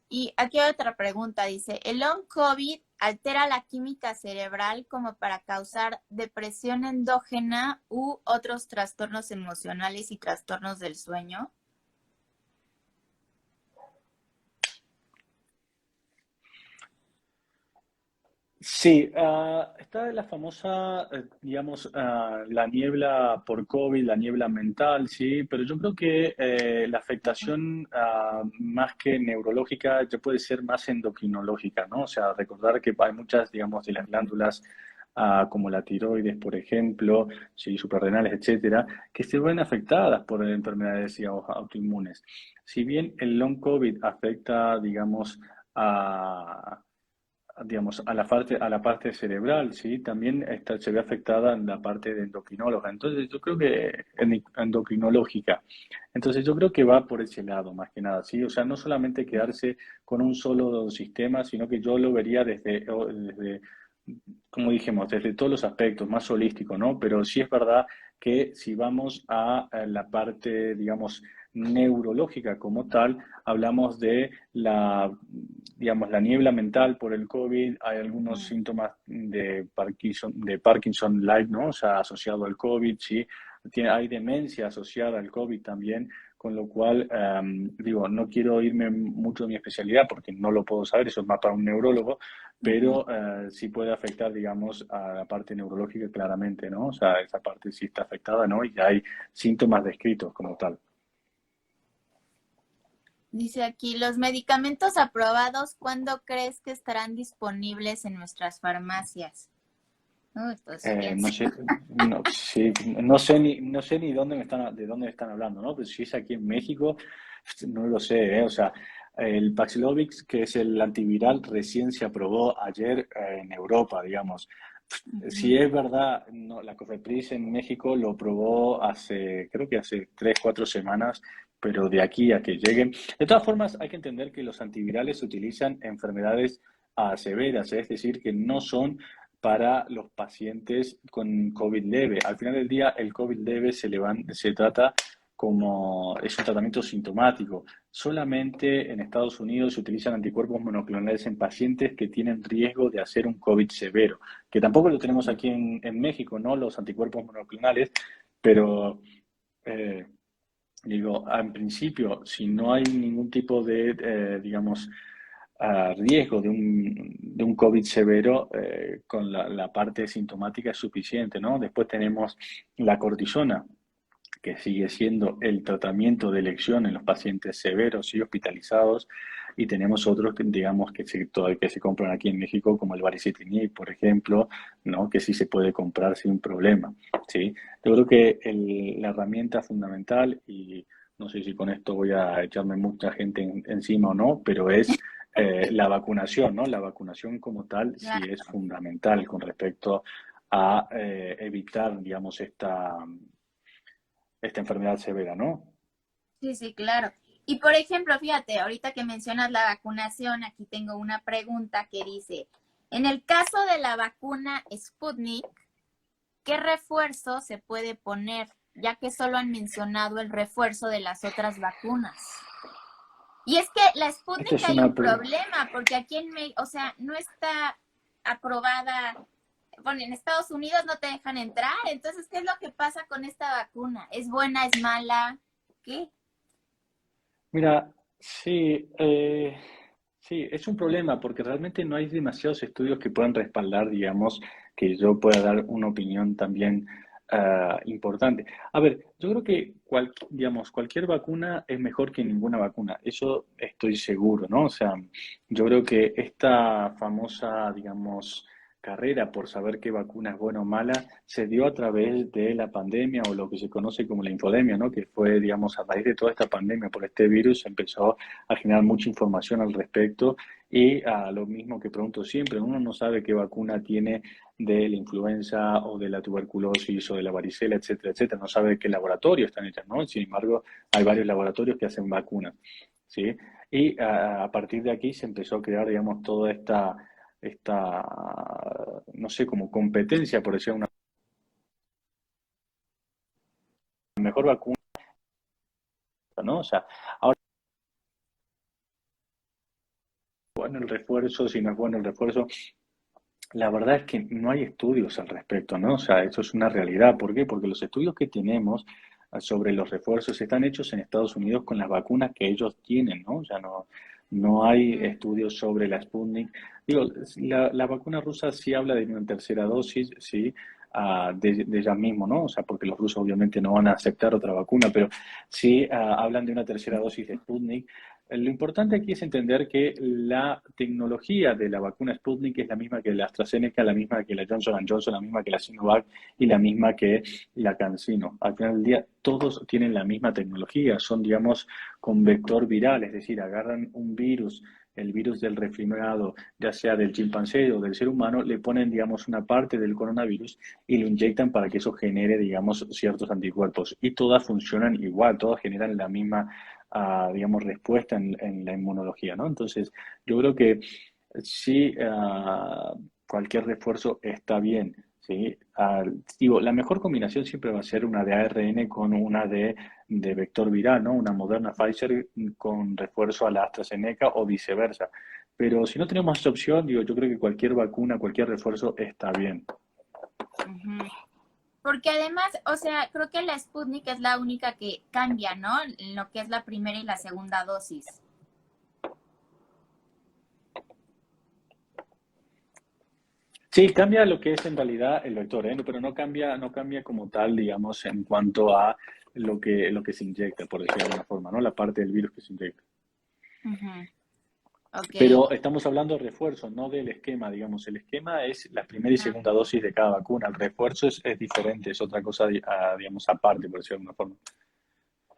Y aquí hay otra pregunta, dice, ¿el long COVID altera la química cerebral como para causar depresión endógena u otros trastornos emocionales y trastornos del sueño? Sí, está la famosa, digamos, la niebla por COVID, la niebla mental, sí, pero yo creo que la afectación más que neurológica ya puede ser más endocrinológica, ¿no? O sea, recordar que hay muchas, digamos, de las glándulas como la tiroides, por ejemplo, sí, suprarrenales, etcétera, que se ven afectadas por enfermedades, digamos, autoinmunes. Si bien el long COVID afecta, digamos, a la parte cerebral, ¿sí? También se ve afectada en la parte de endocrinóloga. Entonces, yo creo que endocrinológica. Entonces, yo creo que va por ese lado, más que nada, ¿sí? O sea, no solamente quedarse con un solo sistema, sino que yo lo vería desde como dijimos, desde todos los aspectos, más holístico, ¿no? Pero sí es verdad que si vamos a la parte, digamos, neurológica como tal, hablamos de digamos, la niebla mental por el COVID, hay algunos Mm. síntomas de Parkinson-like, ¿no? O sea, asociado al COVID, sí. Hay demencia asociada al COVID también, con lo cual, digo, no quiero irme mucho de mi especialidad porque no lo puedo saber, eso es más para un neurólogo, Ujú. pero sí puede afectar, digamos, a la parte neurológica claramente, ¿no? O sea, esa parte sí está afectada, ¿no? Y hay síntomas descritos como tal. Dice aquí, ¿los medicamentos aprobados cuándo crees que estarán disponibles en nuestras farmacias? Pues No piensa. sé, no, sí, no sé ni de dónde me están hablando, ¿no? Pero si es aquí en México, no lo sé, ¿eh? O sea, el Paxlovid, que es el antiviral, recién se aprobó ayer en Europa, digamos. Si Ujú. es verdad, no, la COFEPRIS en México lo probó creo que hace 3, 4 semanas, pero de aquí a que lleguen. De todas formas, hay que entender que los antivirales se utilizan en enfermedades severas, es decir, que no son para los pacientes con COVID leve. Al final del día, el COVID leve se trata como es un tratamiento sintomático. Solamente en Estados Unidos se utilizan anticuerpos monoclonales en pacientes que tienen riesgo de hacer un COVID severo, que tampoco lo tenemos aquí en México, ¿no? Los anticuerpos monoclonales, pero eh, digo, en principio, si no hay ningún tipo de, digamos, riesgo de un COVID severo, con la parte sintomática es suficiente, ¿no? Después tenemos la cortisona, que sigue siendo el tratamiento de elección en los pacientes severos y hospitalizados, y tenemos otros que, digamos, que se compran aquí en México, como el baricitinib, por ejemplo, ¿no? Que sí se puede comprar sin problema, ¿sí? Yo creo que la herramienta fundamental, y no sé si con esto voy a echarme mucha gente encima o no, pero es la vacunación, ¿no? La vacunación como tal sí es Claro. fundamental con respecto a evitar, digamos, esta enfermedad severa, ¿no? Sí, sí, claro. Y por ejemplo, fíjate, ahorita que mencionas la vacunación, aquí tengo una pregunta que dice, en el caso de la vacuna Sputnik, ¿qué refuerzo se puede poner? Ya que solo han mencionado el refuerzo de las otras vacunas. Y es que la Esta Sputnik es hay una... un problema, porque aquí en México, o sea, no está aprobada, bueno, en Estados Unidos no te dejan entrar, entonces, ¿qué es lo que pasa con esta vacuna? ¿Es buena, es mala? ¿Qué? Mira, sí, sí, es un problema porque realmente no hay demasiados estudios que puedan respaldar, digamos, que yo pueda dar una opinión también importante. A ver, yo creo que digamos, cualquier vacuna es mejor que ninguna vacuna, eso estoy seguro, ¿no? O sea, yo creo que esta famosa, digamos, carrera por saber qué vacuna es buena o mala se dio a través de la pandemia o lo que se conoce como la infodemia, ¿no? Que fue, digamos, a raíz de toda esta pandemia por este virus se empezó a generar mucha información al respecto y a lo mismo que pregunto siempre, uno no sabe qué vacuna tiene de la influenza o de la tuberculosis o de la varicela, etcétera, etcétera, no sabe de qué laboratorio están hechas, ¿no? Sin embargo, hay varios laboratorios que hacen vacunas, ¿sí? Y a partir de aquí se empezó a crear, digamos, toda esta, no sé, como competencia, por decir una mejor vacuna, ¿no? O sea, ahora bueno el refuerzo, si no es bueno el refuerzo, la verdad es que no hay estudios al respecto, ¿no? O sea, eso es una realidad. ¿Por qué? Porque los estudios que tenemos sobre los refuerzos están hechos en Estados Unidos con las vacunas que ellos tienen, ¿no? O sea, no hay Ujú. estudios sobre la Sputnik. Digo, la vacuna rusa sí habla de una tercera dosis, sí, de ella mismo, ¿no? O sea, porque los rusos obviamente no van a aceptar otra vacuna, pero sí hablan de una tercera dosis de Sputnik. Lo importante aquí es entender que la tecnología de la vacuna Sputnik es la misma que la AstraZeneca, la misma que la Johnson Johnson, la misma que la Sinovac y la misma que la CanSino. Al final del día, todos tienen la misma tecnología, son, digamos, con vector viral, es decir, agarran un virus, el virus del resfriado, ya sea del chimpancé o del ser humano, le ponen, digamos, una parte del coronavirus y lo inyectan para que eso genere, digamos, ciertos anticuerpos. Y todas funcionan igual, todas generan la misma digamos, respuesta en la inmunología, ¿no? Entonces, yo creo que sí, cualquier refuerzo está bien, ¿sí? Digo, la mejor combinación siempre va a ser una de ARN con una de vector viral, ¿no? Una Moderna Pfizer con refuerzo a la AstraZeneca o viceversa. Pero si no tenemos esa opción, digo, yo creo que cualquier vacuna, cualquier refuerzo está bien. Ujú. Porque además, o sea, creo que la Sputnik es la única que cambia, ¿no? En lo que es la primera y la segunda dosis. Sí, cambia lo que es en realidad el vector, ¿eh? Pero no cambia como tal, digamos, en cuanto a lo que se inyecta, por decirlo de alguna forma, ¿no? La parte del virus que se inyecta. Ujú. Ok. Pero estamos hablando de refuerzo, no del esquema, digamos. El esquema es la primera y Ah, segunda dosis de cada vacuna. El refuerzo es diferente, es otra cosa, digamos, aparte, por decirlo de alguna forma.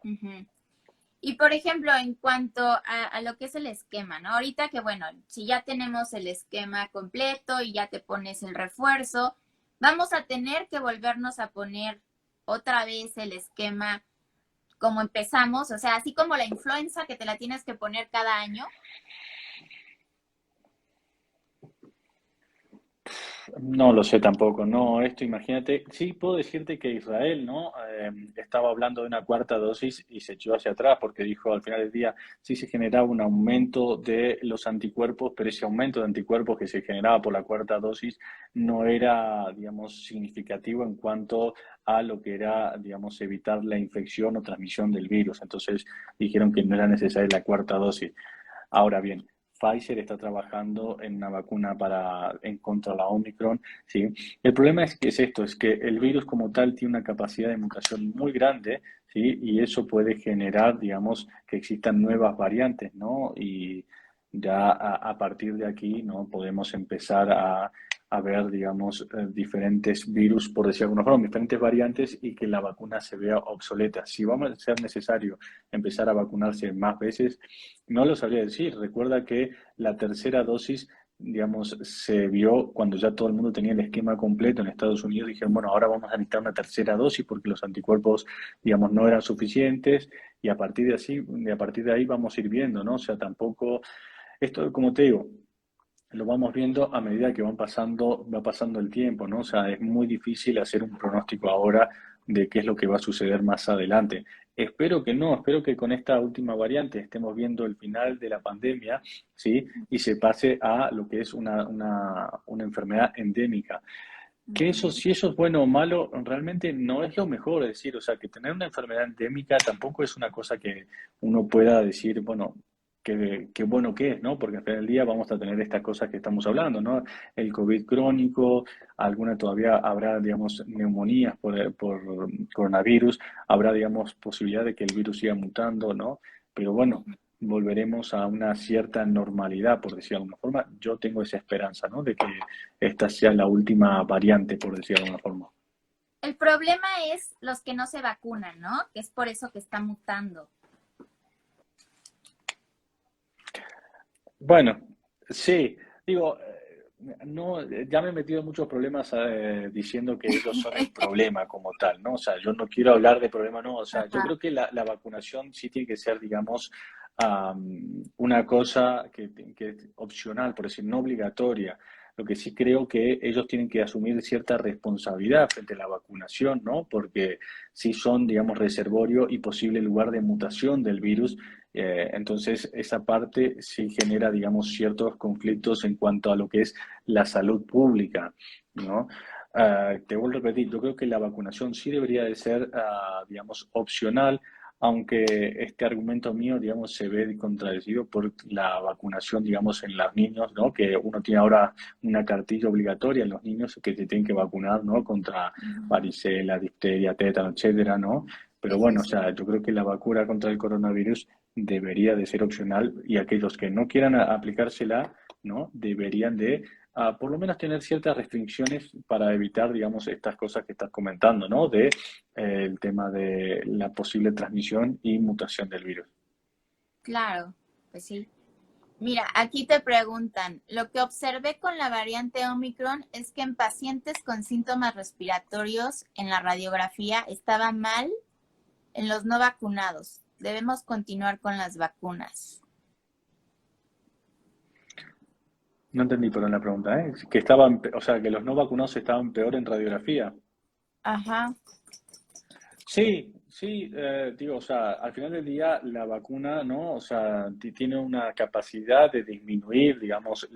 ujú. Y por ejemplo, en cuanto a lo que es el esquema, ¿no? Ahorita que, bueno, si ya tenemos el esquema completo y ya te pones el refuerzo, vamos a tener que volvernos a poner otra vez el esquema como empezamos, o sea, así como la influenza que te la tienes que poner cada año. No lo sé tampoco, no, esto imagínate, sí puedo decirte que Israel, ¿no? Estaba hablando de una cuarta dosis y se echó hacia atrás porque dijo al final del día sí se generaba un aumento de los anticuerpos, pero ese aumento de anticuerpos que se generaba por la cuarta dosis no era, digamos, significativo en cuanto a lo que era, digamos, evitar la infección o transmisión del virus. Entonces dijeron que no era necesaria la cuarta dosis. Ahora bien, Pfizer está trabajando en una vacuna en contra de la Omicron, ¿sí? El problema es que es esto, es que el virus como tal tiene una capacidad de mutación muy grande, ¿sí? Y eso puede generar, digamos, que existan nuevas variantes, ¿no? Y ya a partir de aquí, ¿no? Podemos empezar a ver, digamos, diferentes virus, por decir de alguna forma, diferentes variantes y que la vacuna se vea obsoleta. Si vamos a ser necesario empezar a vacunarse más veces, no lo sabría decir. Recuerda que la tercera dosis, digamos, se vio cuando ya todo el mundo tenía el esquema completo en Estados Unidos. Dijeron, bueno, ahora vamos a necesitar una tercera dosis porque los anticuerpos, digamos, no eran suficientes y a partir de ahí vamos a ir viendo, ¿no? O sea, tampoco, esto, como te digo, lo vamos viendo a medida que va pasando el tiempo, ¿no? O sea, es muy difícil hacer un pronóstico ahora de qué es lo que va a suceder más adelante. Espero que no, espero que con esta última variante estemos viendo el final de la pandemia, ¿sí? Y se pase a lo que es una enfermedad endémica. Que eso, Ujú. si eso es bueno o malo, realmente no es lo mejor decir, o sea, que tener una enfermedad endémica tampoco es una cosa que uno pueda decir, bueno, qué bueno que es, ¿no? Porque al final del día vamos a tener estas cosas que estamos hablando, ¿no? El COVID crónico, alguna todavía habrá, digamos, neumonías por coronavirus, habrá, digamos, posibilidad de que el virus siga mutando, ¿no? Pero bueno, volveremos a una cierta normalidad, por decir de alguna forma. Yo tengo esa esperanza, ¿no? De que esta sea la última variante, por decir de alguna forma. El problema es los que no se vacunan, ¿no? Que es por eso que está mutando. Bueno, sí, digo, no, ya me he metido en muchos problemas diciendo que ellos son el problema como tal, ¿no? O sea, yo no quiero hablar de problema, no, o sea, yo Ajá. creo que la vacunación sí tiene que ser, digamos, una cosa que es opcional, por decir, no obligatoria. Lo que sí creo que ellos tienen que asumir cierta responsabilidad frente a la vacunación, ¿no? Porque sí son, digamos, reservorio y posible lugar de mutación del virus. Entonces, esa parte sí genera, digamos, ciertos conflictos en cuanto a lo que es la salud pública, ¿no? Te vuelvo a repetir, yo creo que la vacunación sí debería de ser, digamos, opcional, aunque este argumento mío, digamos, se ve contradecido por la vacunación, digamos, en los niños, ¿no? Que uno tiene ahora una cartilla obligatoria en los niños que se tienen que vacunar, ¿no? Contra Ujú. varicela, difteria, tétano, etcétera, ¿no? Pero Sí, sí, bueno, o sí. sea, yo creo que la vacuna contra el coronavirus debería de ser opcional y aquellos que no quieran aplicársela, ¿no? Deberían de por lo menos tener ciertas restricciones para evitar, digamos, estas cosas que estás comentando, ¿no? De el tema de la posible transmisión y mutación del virus. Claro, pues sí. Mira, aquí te preguntan, lo que observé con la variante Omicron es que en pacientes con síntomas respiratorios en la radiografía estaba mal en los no vacunados. Debemos continuar con las vacunas. No entendí, pero la pregunta, ¿eh? Que estaban, o sea, que los no vacunados estaban peor en radiografía. Ajá. Sí, sí, digo, o sea, al final del día la vacuna, ¿no? O sea, tiene una capacidad de disminuir, digamos,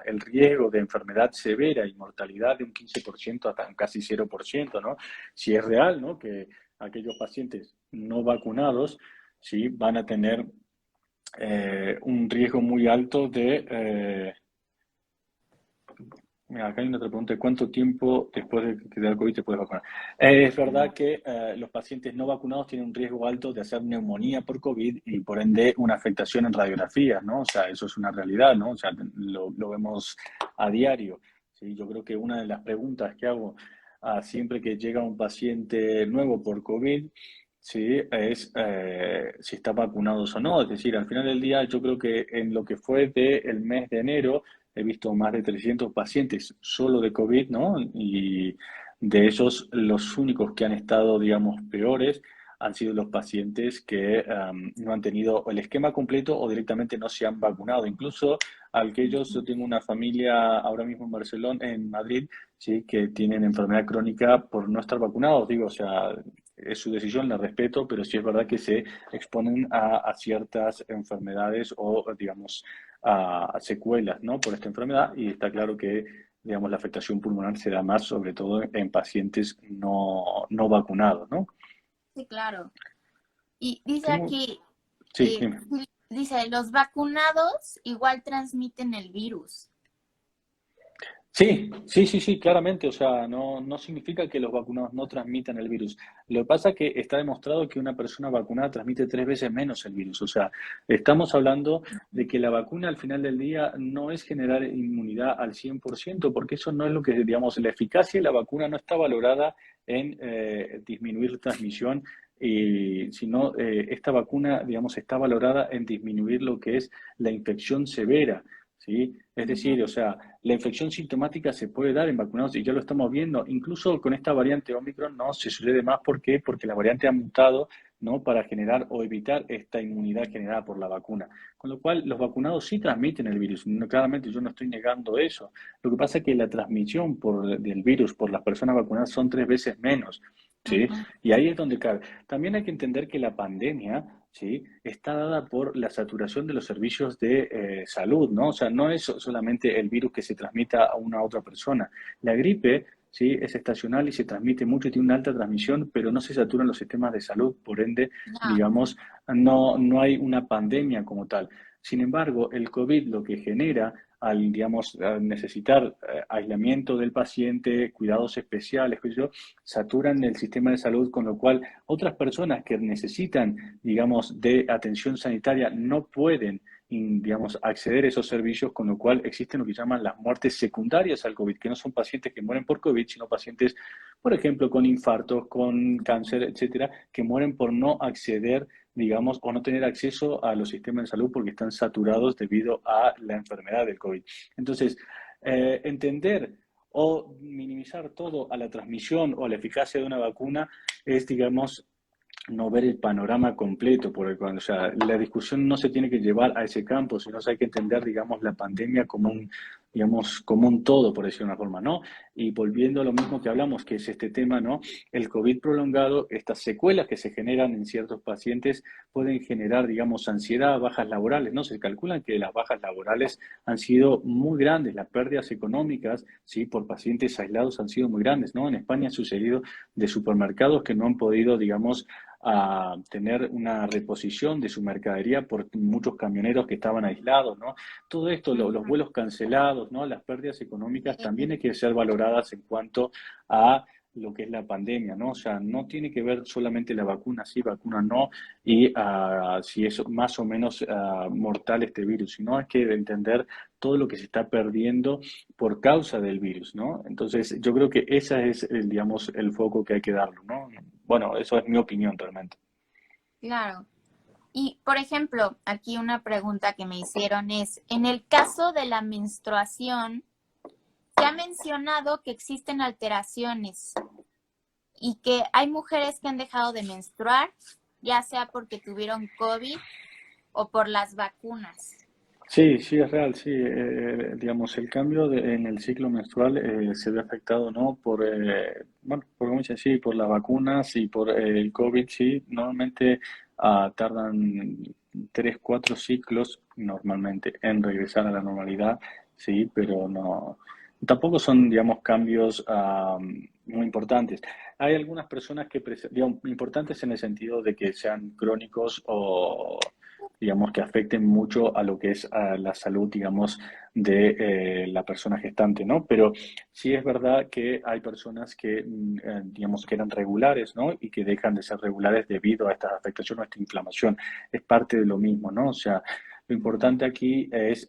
el riesgo de enfermedad severa y mortalidad de un 15% hasta un casi 0%, ¿no? Si es real, ¿no? Que aquellos pacientes no vacunados, sí, van a tener un riesgo muy alto de, mira, acá hay una otra pregunta. ¿Cuánto tiempo después de que te da el COVID te puedes vacunar? Es verdad que los pacientes no vacunados tienen un riesgo alto de hacer neumonía por COVID y por ende una afectación en radiografías, ¿no? O sea, eso es una realidad, ¿no? O sea, lo vemos a diario. ¿Sí? Yo creo que una de las preguntas que hago siempre que llega un paciente nuevo por COVID, sí, es si está vacunados o no. Es decir, al final del día yo creo que en lo que fue del mes de enero, he visto más de 300 pacientes solo de COVID, ¿no? Y de esos, los únicos que han estado, digamos, peores han sido los pacientes que no han tenido el esquema completo o directamente no se han vacunado. Incluso aquellos, yo tengo una familia ahora mismo en Barcelona, en Madrid, sí, que tienen enfermedad crónica por no estar vacunados. Digo, o sea, es su decisión, la respeto, pero sí es verdad que se exponen a ciertas enfermedades o, digamos, a secuelas, ¿no? Por esta enfermedad y está claro que, digamos, la afectación pulmonar se da más sobre todo en pacientes no vacunados, ¿no? Sí, claro. Y dice Tengo, aquí, sí, dime. dice, los vacunados igual transmiten el virus. Sí, sí, sí, sí, claramente. O sea, no significa que los vacunados no transmitan el virus. Lo que pasa es que está demostrado que una persona vacunada transmite 3 veces menos el virus. O sea, estamos hablando de que la vacuna al final del día no es generar inmunidad al 100%, porque eso no es lo que, digamos, la eficacia de la vacuna no está valorada en disminuir transmisión, y, sino esta vacuna, digamos, está valorada en disminuir lo que es la infección severa. ¿Sí? Es Ujú. decir, o sea, la infección sintomática se puede dar en vacunados y ya lo estamos viendo. Incluso con esta variante Omicron no se sucede más. ¿Por qué? Porque la variante ha mutado, ¿no? Para generar o evitar esta inmunidad generada por la vacuna. Con lo cual, los vacunados sí transmiten el virus. No, claramente yo no estoy negando eso. Lo que pasa es que la transmisión del virus por las personas vacunadas son 3 veces menos. ¿Sí? Ujú. Y ahí es donde cabe. También hay que entender que la pandemia, ¿sí? Está dada por la saturación de los servicios de salud, ¿no? O sea, no es solamente el virus que se transmita a una otra persona. La gripe, ¿sí? Es estacional y se transmite mucho y tiene una alta transmisión, pero no se saturan los sistemas de salud, por ende, No, digamos, no hay una pandemia como tal. Sin embargo, el COVID lo que genera al, digamos, al necesitar aislamiento del paciente, cuidados especiales, qué sé yo, saturan el sistema de salud, con lo cual otras personas que necesitan, digamos, de atención sanitaria no pueden, digamos, acceder a esos servicios, con lo cual existen lo que llaman las muertes secundarias al COVID, que no son pacientes que mueren por COVID, sino pacientes, por ejemplo, con infartos, con cáncer, etcétera, que mueren por no acceder, digamos, o no tener acceso a los sistemas de salud porque están saturados debido a la enfermedad del COVID. Entonces, entender o minimizar todo a la transmisión o a la eficacia de una vacuna es, digamos, no ver el panorama completo, porque o sea, la discusión no se tiene que llevar a ese campo, sino hay que entender, digamos, la pandemia como un, digamos, como un todo, por decirlo de una forma, ¿no? Y volviendo a lo mismo que hablamos, que es este tema, ¿no? El COVID prolongado, estas secuelas que se generan en ciertos pacientes pueden generar, digamos, ansiedad, bajas laborales, ¿no? Se calculan que las bajas laborales han sido muy grandes, las pérdidas económicas, ¿sí? Por pacientes aislados han sido muy grandes, ¿no? En España ha sucedido de supermercados que no han podido, digamos, a tener una reposición de su mercadería por muchos camioneros que estaban aislados, ¿no? Todo esto, los vuelos cancelados, ¿no? Las pérdidas económicas también hay que ser valoradas en cuanto a lo que es la pandemia, ¿no? O sea, no tiene que ver solamente la vacuna sí, vacuna no, y si es más o menos mortal este virus, sino hay que entender todo lo que se está perdiendo por causa del virus, ¿no? Entonces, yo creo que ese es, digamos, el foco que hay que darlo, ¿no? Bueno, eso es mi opinión realmente. Claro. Y, por ejemplo, aquí una pregunta que me hicieron es, en el caso de la menstruación, se ha mencionado que existen alteraciones y que hay mujeres que han dejado de menstruar, ya sea porque tuvieron COVID o por las vacunas. Sí, sí, es real, sí. Digamos, el cambio en el ciclo menstrual se ve afectado, ¿no? Por, bueno, por como dicen, sí, por las vacunas y por el COVID, sí. Normalmente tardan 3, 4 ciclos normalmente en regresar a la normalidad, sí, pero no, tampoco son, digamos, cambios muy importantes. Hay algunas personas que, digamos, importantes en el sentido de que sean crónicos o digamos, que afecten mucho a lo que es a la salud, digamos, de la persona gestante, ¿no? Pero sí es verdad que hay personas que, digamos, que eran regulares, ¿no? Y que dejan de ser regulares debido a esta afectación o a esta inflamación. Es parte de lo mismo, ¿no? O sea, lo importante aquí es,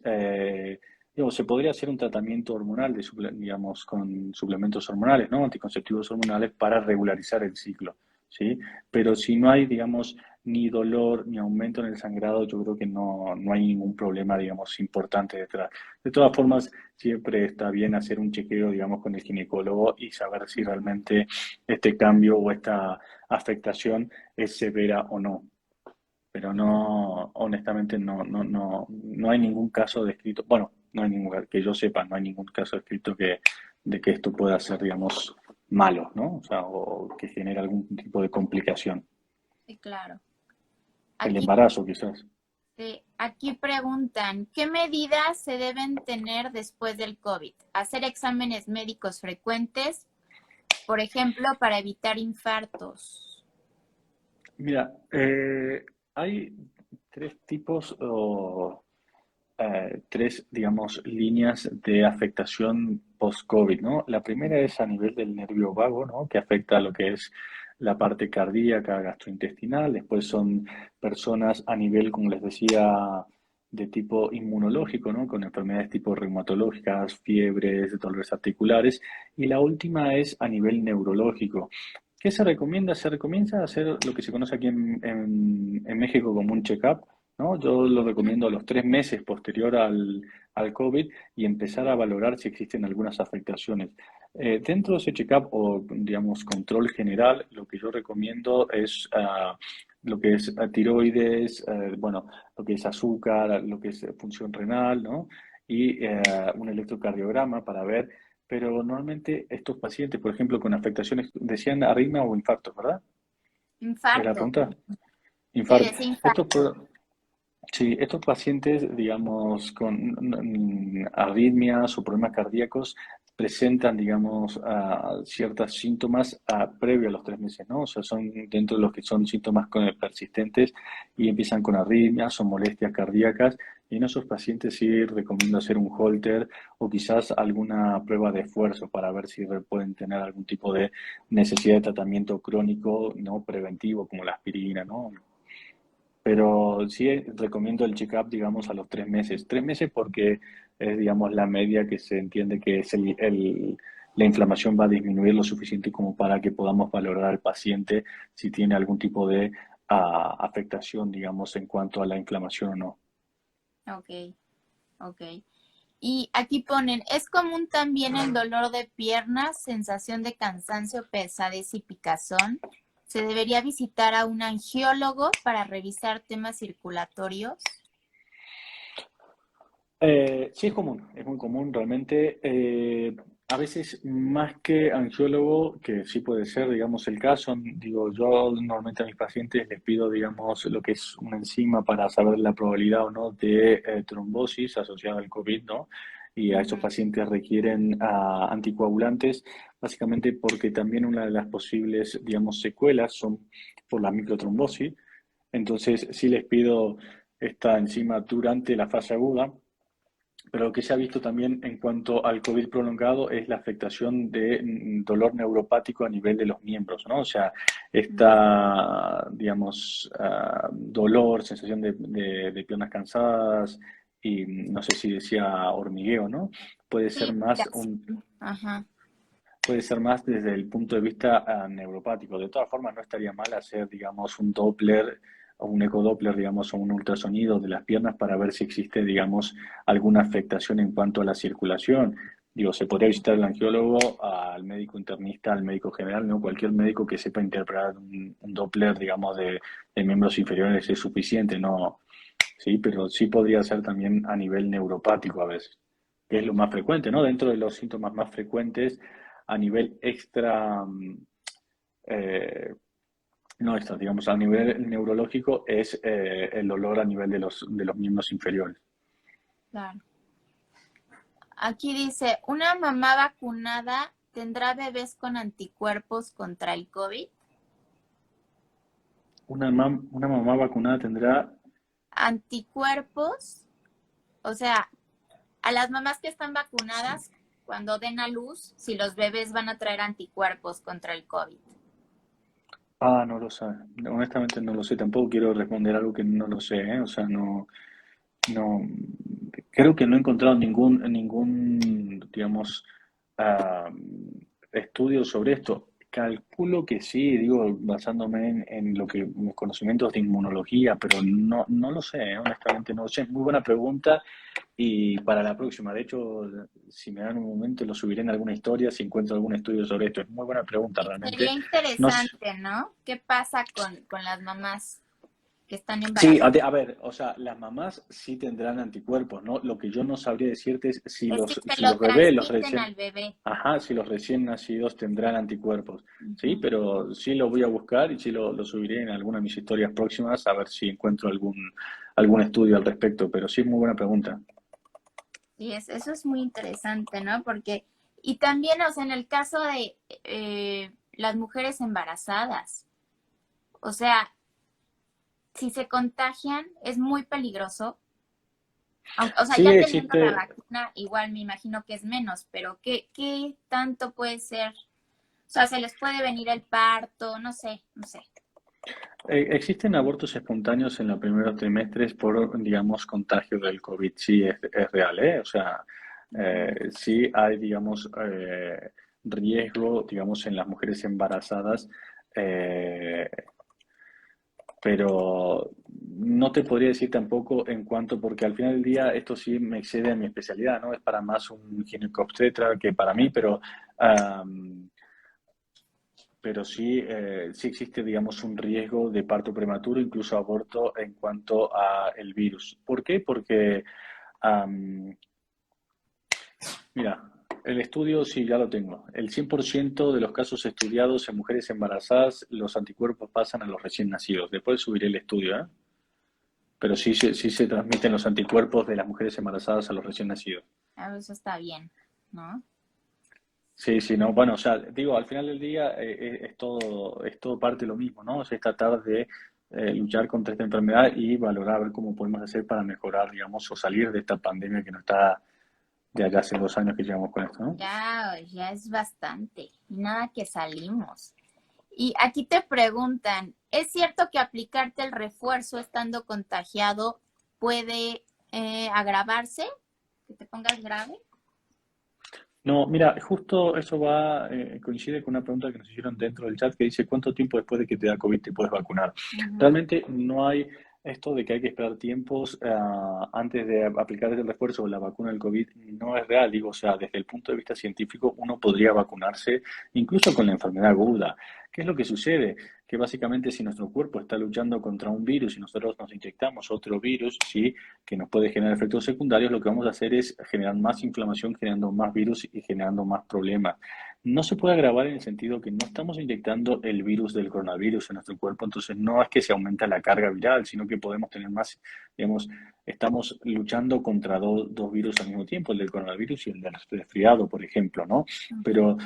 digamos, se podría hacer un tratamiento hormonal, digamos, con suplementos hormonales, ¿no? Anticonceptivos hormonales para regularizar el ciclo, ¿sí? Pero si no hay, digamos, ni dolor ni aumento en el sangrado, yo creo que no hay ningún problema, digamos, importante detrás. De todas formas, siempre está bien hacer un chequeo, digamos, con el ginecólogo y saber si realmente este cambio o esta afectación es severa o no. Pero no, honestamente, no hay ningún caso descrito, bueno, no hay ningún, que yo sepa, no hay ningún caso descrito de que esto pueda ser, digamos, malo, ¿no? O sea, o que genere algún tipo de complicación. Sí, claro. El Aquí, embarazo, quizás. aquí preguntan, ¿qué medidas se deben tener después del COVID? ¿Hacer exámenes médicos frecuentes, por ejemplo, para evitar infartos? Mira, hay tres tipos o tres, digamos, líneas de afectación post-COVID, ¿no? La primera es a nivel del nervio vago, ¿no? Que afecta a lo que es la parte cardíaca, gastrointestinal. Después son personas a nivel, como les decía, de tipo inmunológico, ¿no? Con enfermedades tipo reumatológicas, fiebres, dolores articulares. Y la última es a nivel neurológico. ¿Qué se recomienda? Se recomienda hacer lo que se conoce aquí en México como un check-up, ¿no? Yo lo recomiendo a los 3 meses posterior al COVID y empezar a valorar si existen algunas afectaciones. Dentro de ese check-up o, digamos, control general, lo que yo recomiendo es lo que es tiroides, bueno, lo que es azúcar, lo que es función renal, ¿no? Y un electrocardiograma para ver, pero normalmente estos pacientes, por ejemplo, con afectaciones, decían arritmia o infartos, ¿verdad? ¿Es la Infarto. pregunta? Sí, Infarto. decía Estos, infarto. sí, estos pacientes, digamos, con arritmias o problemas cardíacos presentan, digamos, ciertos síntomas previo a los 3 meses, ¿no? O sea, son dentro de los que son síntomas persistentes y empiezan con arritmias o molestias cardíacas Y en esos pacientes sí recomiendo hacer un holter o quizás alguna prueba de esfuerzo para ver si pueden tener algún tipo de necesidad de tratamiento crónico, no preventivo, como la aspirina, ¿no? Pero sí recomiendo el check-up, digamos, a los 3 meses. 3 meses porque es, digamos, la media que se entiende que es la inflamación va a disminuir lo suficiente como para que podamos valorar al paciente si tiene algún tipo de afectación, digamos, en cuanto a la inflamación o no. Ok, ok. Y aquí ponen, ¿es común también el dolor de piernas, sensación de cansancio, pesadez y picazón? ¿Se debería visitar a un angiólogo para revisar temas circulatorios? Sí, es común, es muy común realmente. A veces más que angiólogo, que sí puede ser, digamos, el caso, digo, yo normalmente a mis pacientes les pido, digamos, lo que es una enzima para saber la probabilidad o no de trombosis asociada al COVID, ¿no? Y a estos Ujú. pacientes requieren anticoagulantes, básicamente porque también una de las posibles, digamos, secuelas son por la microtrombosis. Entonces, sí les pido esta enzima durante la fase aguda, pero lo que se ha visto también en cuanto al COVID prolongado es la afectación de dolor neuropático a nivel de los miembros, ¿no? O sea, esta, digamos, dolor, sensación de piernas cansadas y no sé si decía hormigueo, ¿no? Puede ser Sí, más picazón. Ajá. puede ser más desde el punto de vista neuropático. De todas formas, no estaría mal hacer, digamos, un Doppler o un ecodoppler, digamos, o un ultrasonido de las piernas para ver si existe, digamos, alguna afectación en cuanto a la circulación. Digo, se podría visitar al angiólogo, al médico internista, al médico general, ¿no? Cualquier médico que sepa interpretar un Doppler, digamos, de miembros inferiores es suficiente, ¿no? Sí, pero sí podría ser también a nivel neuropático a veces, que es lo más frecuente, ¿no? Dentro de los síntomas más frecuentes a nivel extra, eh, no extra, digamos, a nivel neurológico es el dolor a nivel de los miembros inferiores. Claro. Aquí dice, ¿una mamá vacunada tendrá bebés con anticuerpos contra el COVID? Una mamá vacunada tendrá, Anticuerpos, o sea, a las mamás que están vacunadas, cuando den a luz, si los bebés van a traer anticuerpos contra el COVID. no lo sé, honestamente no lo sé, tampoco quiero responder algo que no lo sé, ¿eh? O sea, no, no, creo que no he encontrado ningún, digamos, ah, estudio sobre esto. Calculo que sí, digo, basándome en lo que mis conocimientos de inmunología, pero no lo sé, honestamente no lo sé. Es muy buena pregunta y para la próxima, de hecho, si me dan un momento, lo subiré en alguna historia si encuentro algún estudio sobre esto. Es muy buena pregunta, Sería realmente. No sé. interesante, ¿no? ¿Qué pasa con las mamás que están Sí, embarazadas? a ver, o sea, las mamás sí tendrán anticuerpos, ¿no? Lo que yo no sabría decirte es si Es que los, se si lo los bebés, los transmiten recién, al bebé. ajá, si los recién nacidos tendrán anticuerpos, ¿sí? Ujú. Pero sí lo voy a buscar y sí lo subiré en alguna de mis historias próximas a ver si encuentro algún estudio al respecto, pero sí es muy buena pregunta. Y eso es muy interesante, ¿no? Porque, y también, o sea, en el caso de las mujeres embarazadas, o sea, si se contagian es muy peligroso. O sea, Sí ya teniendo la existe, vacuna, igual me imagino que es menos, pero ¿qué tanto puede ser? O sea, se les puede venir el parto, no sé, no sé. existen abortos espontáneos en los primeros trimestres por, digamos, contagio del COVID. Sí, es real, ¿eh? O sea, Ujú. sí hay, digamos, riesgo, digamos, en las mujeres embarazadas, eh, pero no te podría decir tampoco en cuanto, porque al final del día esto sí me excede a mi especialidad, ¿no? Es para más un ginecobstetra que para mí, pero sí, sí existe, digamos, un riesgo de parto prematuro, incluso aborto en cuanto a el virus. ¿Por qué? Porque, am, mira, el estudio sí ya lo tengo. El 100% de los casos estudiados en mujeres embarazadas, los anticuerpos pasan a los recién nacidos. Después subiré el estudio, ¿eh? Pero sí, sí se transmiten los anticuerpos de las mujeres embarazadas a los recién nacidos. Eso está bien, ¿no? Sí, sí, no, bueno, o sea, digo, al final del día es todo parte de lo mismo, ¿no? O sea, es tratar de luchar contra esta enfermedad y valorar a ver cómo podemos hacer para mejorar, digamos, o salir de esta pandemia que nos está de allá hace 2 años que llevamos con esto, ¿no? Ya es bastante. Y nada que salimos. Y aquí te preguntan, ¿es cierto que aplicarte el refuerzo estando contagiado puede agravarse? ¿Que te pongas grave? No, mira, justo eso coincide con una pregunta que nos hicieron dentro del chat que dice ¿cuánto tiempo después de que te da COVID te puedes vacunar? Ujú. Realmente no hay esto de que hay que esperar tiempos antes de aplicar el refuerzo o la vacuna del COVID, no es real, digo, o sea, desde el punto de vista científico uno podría vacunarse incluso con la enfermedad aguda. ¿Qué es lo que sucede? Que básicamente si nuestro cuerpo está luchando contra un virus y nosotros nos inyectamos otro virus, ¿sí? Que nos puede generar efectos secundarios, lo que vamos a hacer es generar más inflamación, generando más virus y generando más problemas. No se puede agravar en el sentido que no estamos inyectando el virus del coronavirus en nuestro cuerpo, entonces no es que se aumenta la carga viral, sino que podemos tener más, digamos, estamos luchando contra dos virus al mismo tiempo, el del coronavirus y el del resfriado, por ejemplo, ¿no? Pero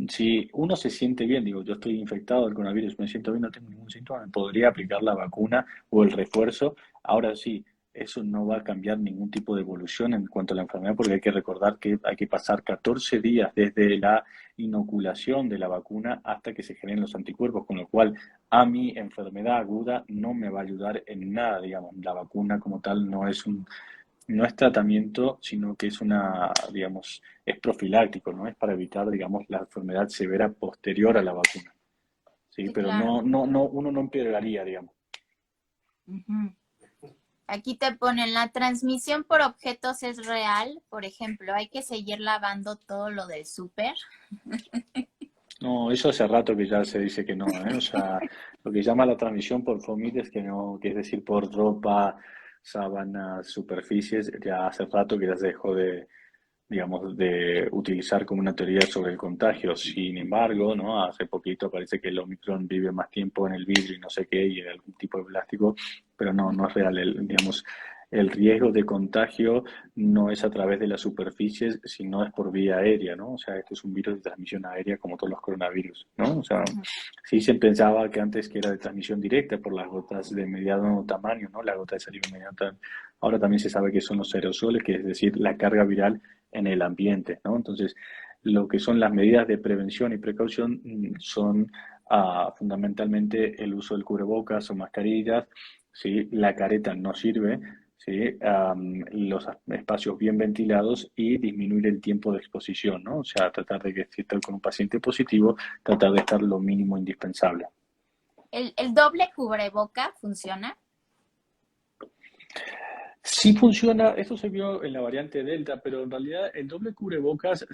si uno se siente bien, digo, yo estoy infectado del coronavirus, me siento bien, no tengo ningún síntoma, me podría aplicar la vacuna o el refuerzo. Ahora sí, eso no va a cambiar ningún tipo de evolución en cuanto a la enfermedad, porque hay que recordar que hay que pasar 14 días desde la inoculación de la vacuna hasta que se generen los anticuerpos, con lo cual a mi enfermedad aguda no me va a ayudar en nada, digamos. La vacuna como tal no es tratamiento, sino que es digamos, es profiláctico, ¿no? Es para evitar, digamos, la enfermedad severa posterior a la vacuna, ¿sí? Sí, Pero claro. uno no empeoraría, digamos. Ujú. Aquí te ponen, la transmisión por objetos es real. Por ejemplo, hay que seguir lavando todo lo del súper. No, eso hace rato que ya se dice que no, ¿eh? O sea, lo que llama la transmisión por fomites, que no, que es decir, por ropa, sábanas, superficies, ya hace rato que ya se dejó de, digamos, de utilizar como una teoría sobre el contagio. Sin embargo, ¿no? Hace poquito parece que el Omicron vive más tiempo en el vidrio y no sé qué, y en algún tipo de plástico, pero no es real. Digamos, el riesgo de contagio no es a través de las superficies, sino es por vía aérea, ¿no? O sea, esto es un virus de transmisión aérea como todos los coronavirus, ¿no? O sea, Ujú. sí se pensaba que antes que era de transmisión directa por las gotas de mediano tamaño, ¿no? La gota de saliva mediano tamaño. Ahora también se sabe que son los aerosoles, que es decir, la carga viral en el ambiente, ¿no? Entonces, lo que son las medidas de prevención y precaución son fundamentalmente el uso del cubrebocas o mascarillas, ¿sí? La careta no sirve, ¿sí? Los espacios bien ventilados y disminuir el tiempo de exposición, ¿no? O sea, tratar de que si estoy con un paciente positivo, tratar de estar lo mínimo indispensable. ¿El doble cubreboca funciona? Sí funciona, esto se vio en la variante Delta, pero en realidad el doble cubrebocas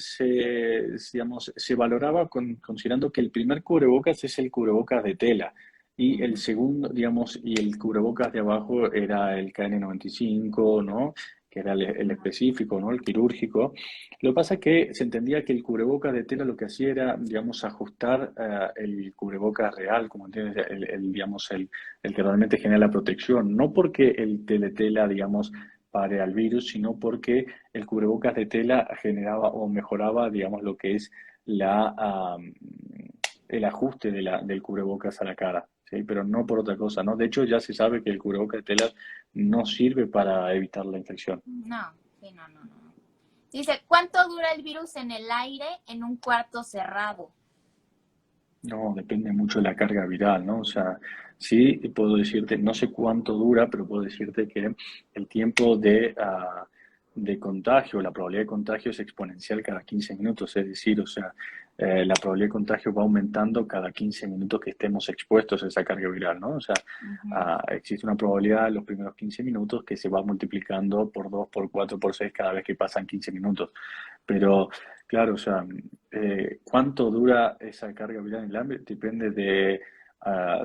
digamos, se valoraba considerando que el primer cubrebocas es el cubrebocas de tela y el Ujú. segundo, digamos, y el cubrebocas de abajo era el KN95, ¿no? Que era el específico, ¿no? El quirúrgico. Lo que pasa es que se entendía que el cubrebocas de tela lo que hacía era, digamos, ajustar el cubrebocas real, como entiendes, digamos, el que realmente genera la protección, no porque el teletela, digamos, pare al virus, sino porque el cubrebocas de tela generaba o mejoraba, digamos, lo que es el ajuste del cubrebocas a la cara, ¿sí? Pero no por otra cosa, ¿no? De hecho, ya se sabe que el cubrebocas de tela no sirve para evitar la infección. No, sí, no. Dice, ¿cuánto dura el virus en el aire en un cuarto cerrado? No, depende mucho de la carga viral, ¿no? O sea, sí puedo decirte, no sé cuánto dura, pero puedo decirte que el tiempo de contagio, la probabilidad de contagio es exponencial cada 15 minutos, es decir, o sea, la probabilidad de contagio va aumentando cada 15 minutos que estemos expuestos a esa carga viral, ¿no? O sea, Ujú. existe una probabilidad en los primeros 15 minutos que se va multiplicando por 2, por 4, por 6 cada vez que pasan 15 minutos. Pero, claro, o sea, ¿cuánto dura esa carga viral en el ambiente? Depende de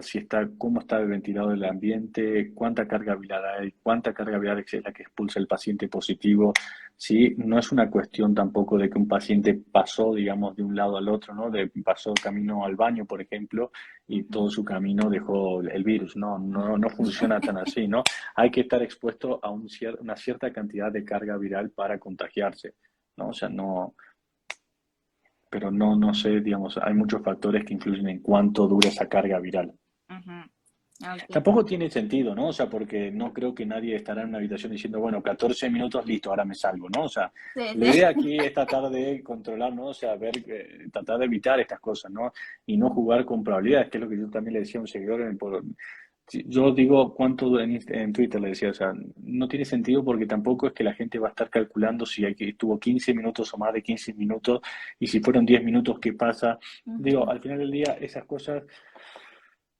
si está, cómo está ventilado el ambiente, cuánta carga viral hay, cuánta carga viral es la que expulsa el paciente positivo. Sí, no es una cuestión tampoco de que un paciente pasó, digamos, de un lado al otro, ¿no? Pasó camino al baño, por ejemplo, y todo Ujú. su camino dejó el virus. No funciona tan así, ¿no? Hay que estar expuesto a una cierta cantidad de carga viral para contagiarse, ¿no? O sea, pero no sé, digamos, hay muchos factores que influyen en cuánto dura esa carga viral. Ujú. Ok. Tampoco tiene sentido, ¿no? O sea, porque no creo que nadie estará en una habitación diciendo, bueno, 14 minutos, listo, ahora me salgo, ¿no? O sea, Sí, la idea sí. aquí es tratar de controlar, ¿no? O sea, ver, tratar de evitar estas cosas, ¿no? Y no jugar con probabilidades, que es lo que yo también le decía a un seguidor yo digo cuánto en Twitter le decía, o sea, no tiene sentido porque tampoco es que la gente va a estar calculando si estuvo 15 minutos o más de 15 minutos y si fueron 10 minutos, ¿qué pasa? Digo, Ujú. al final del día esas cosas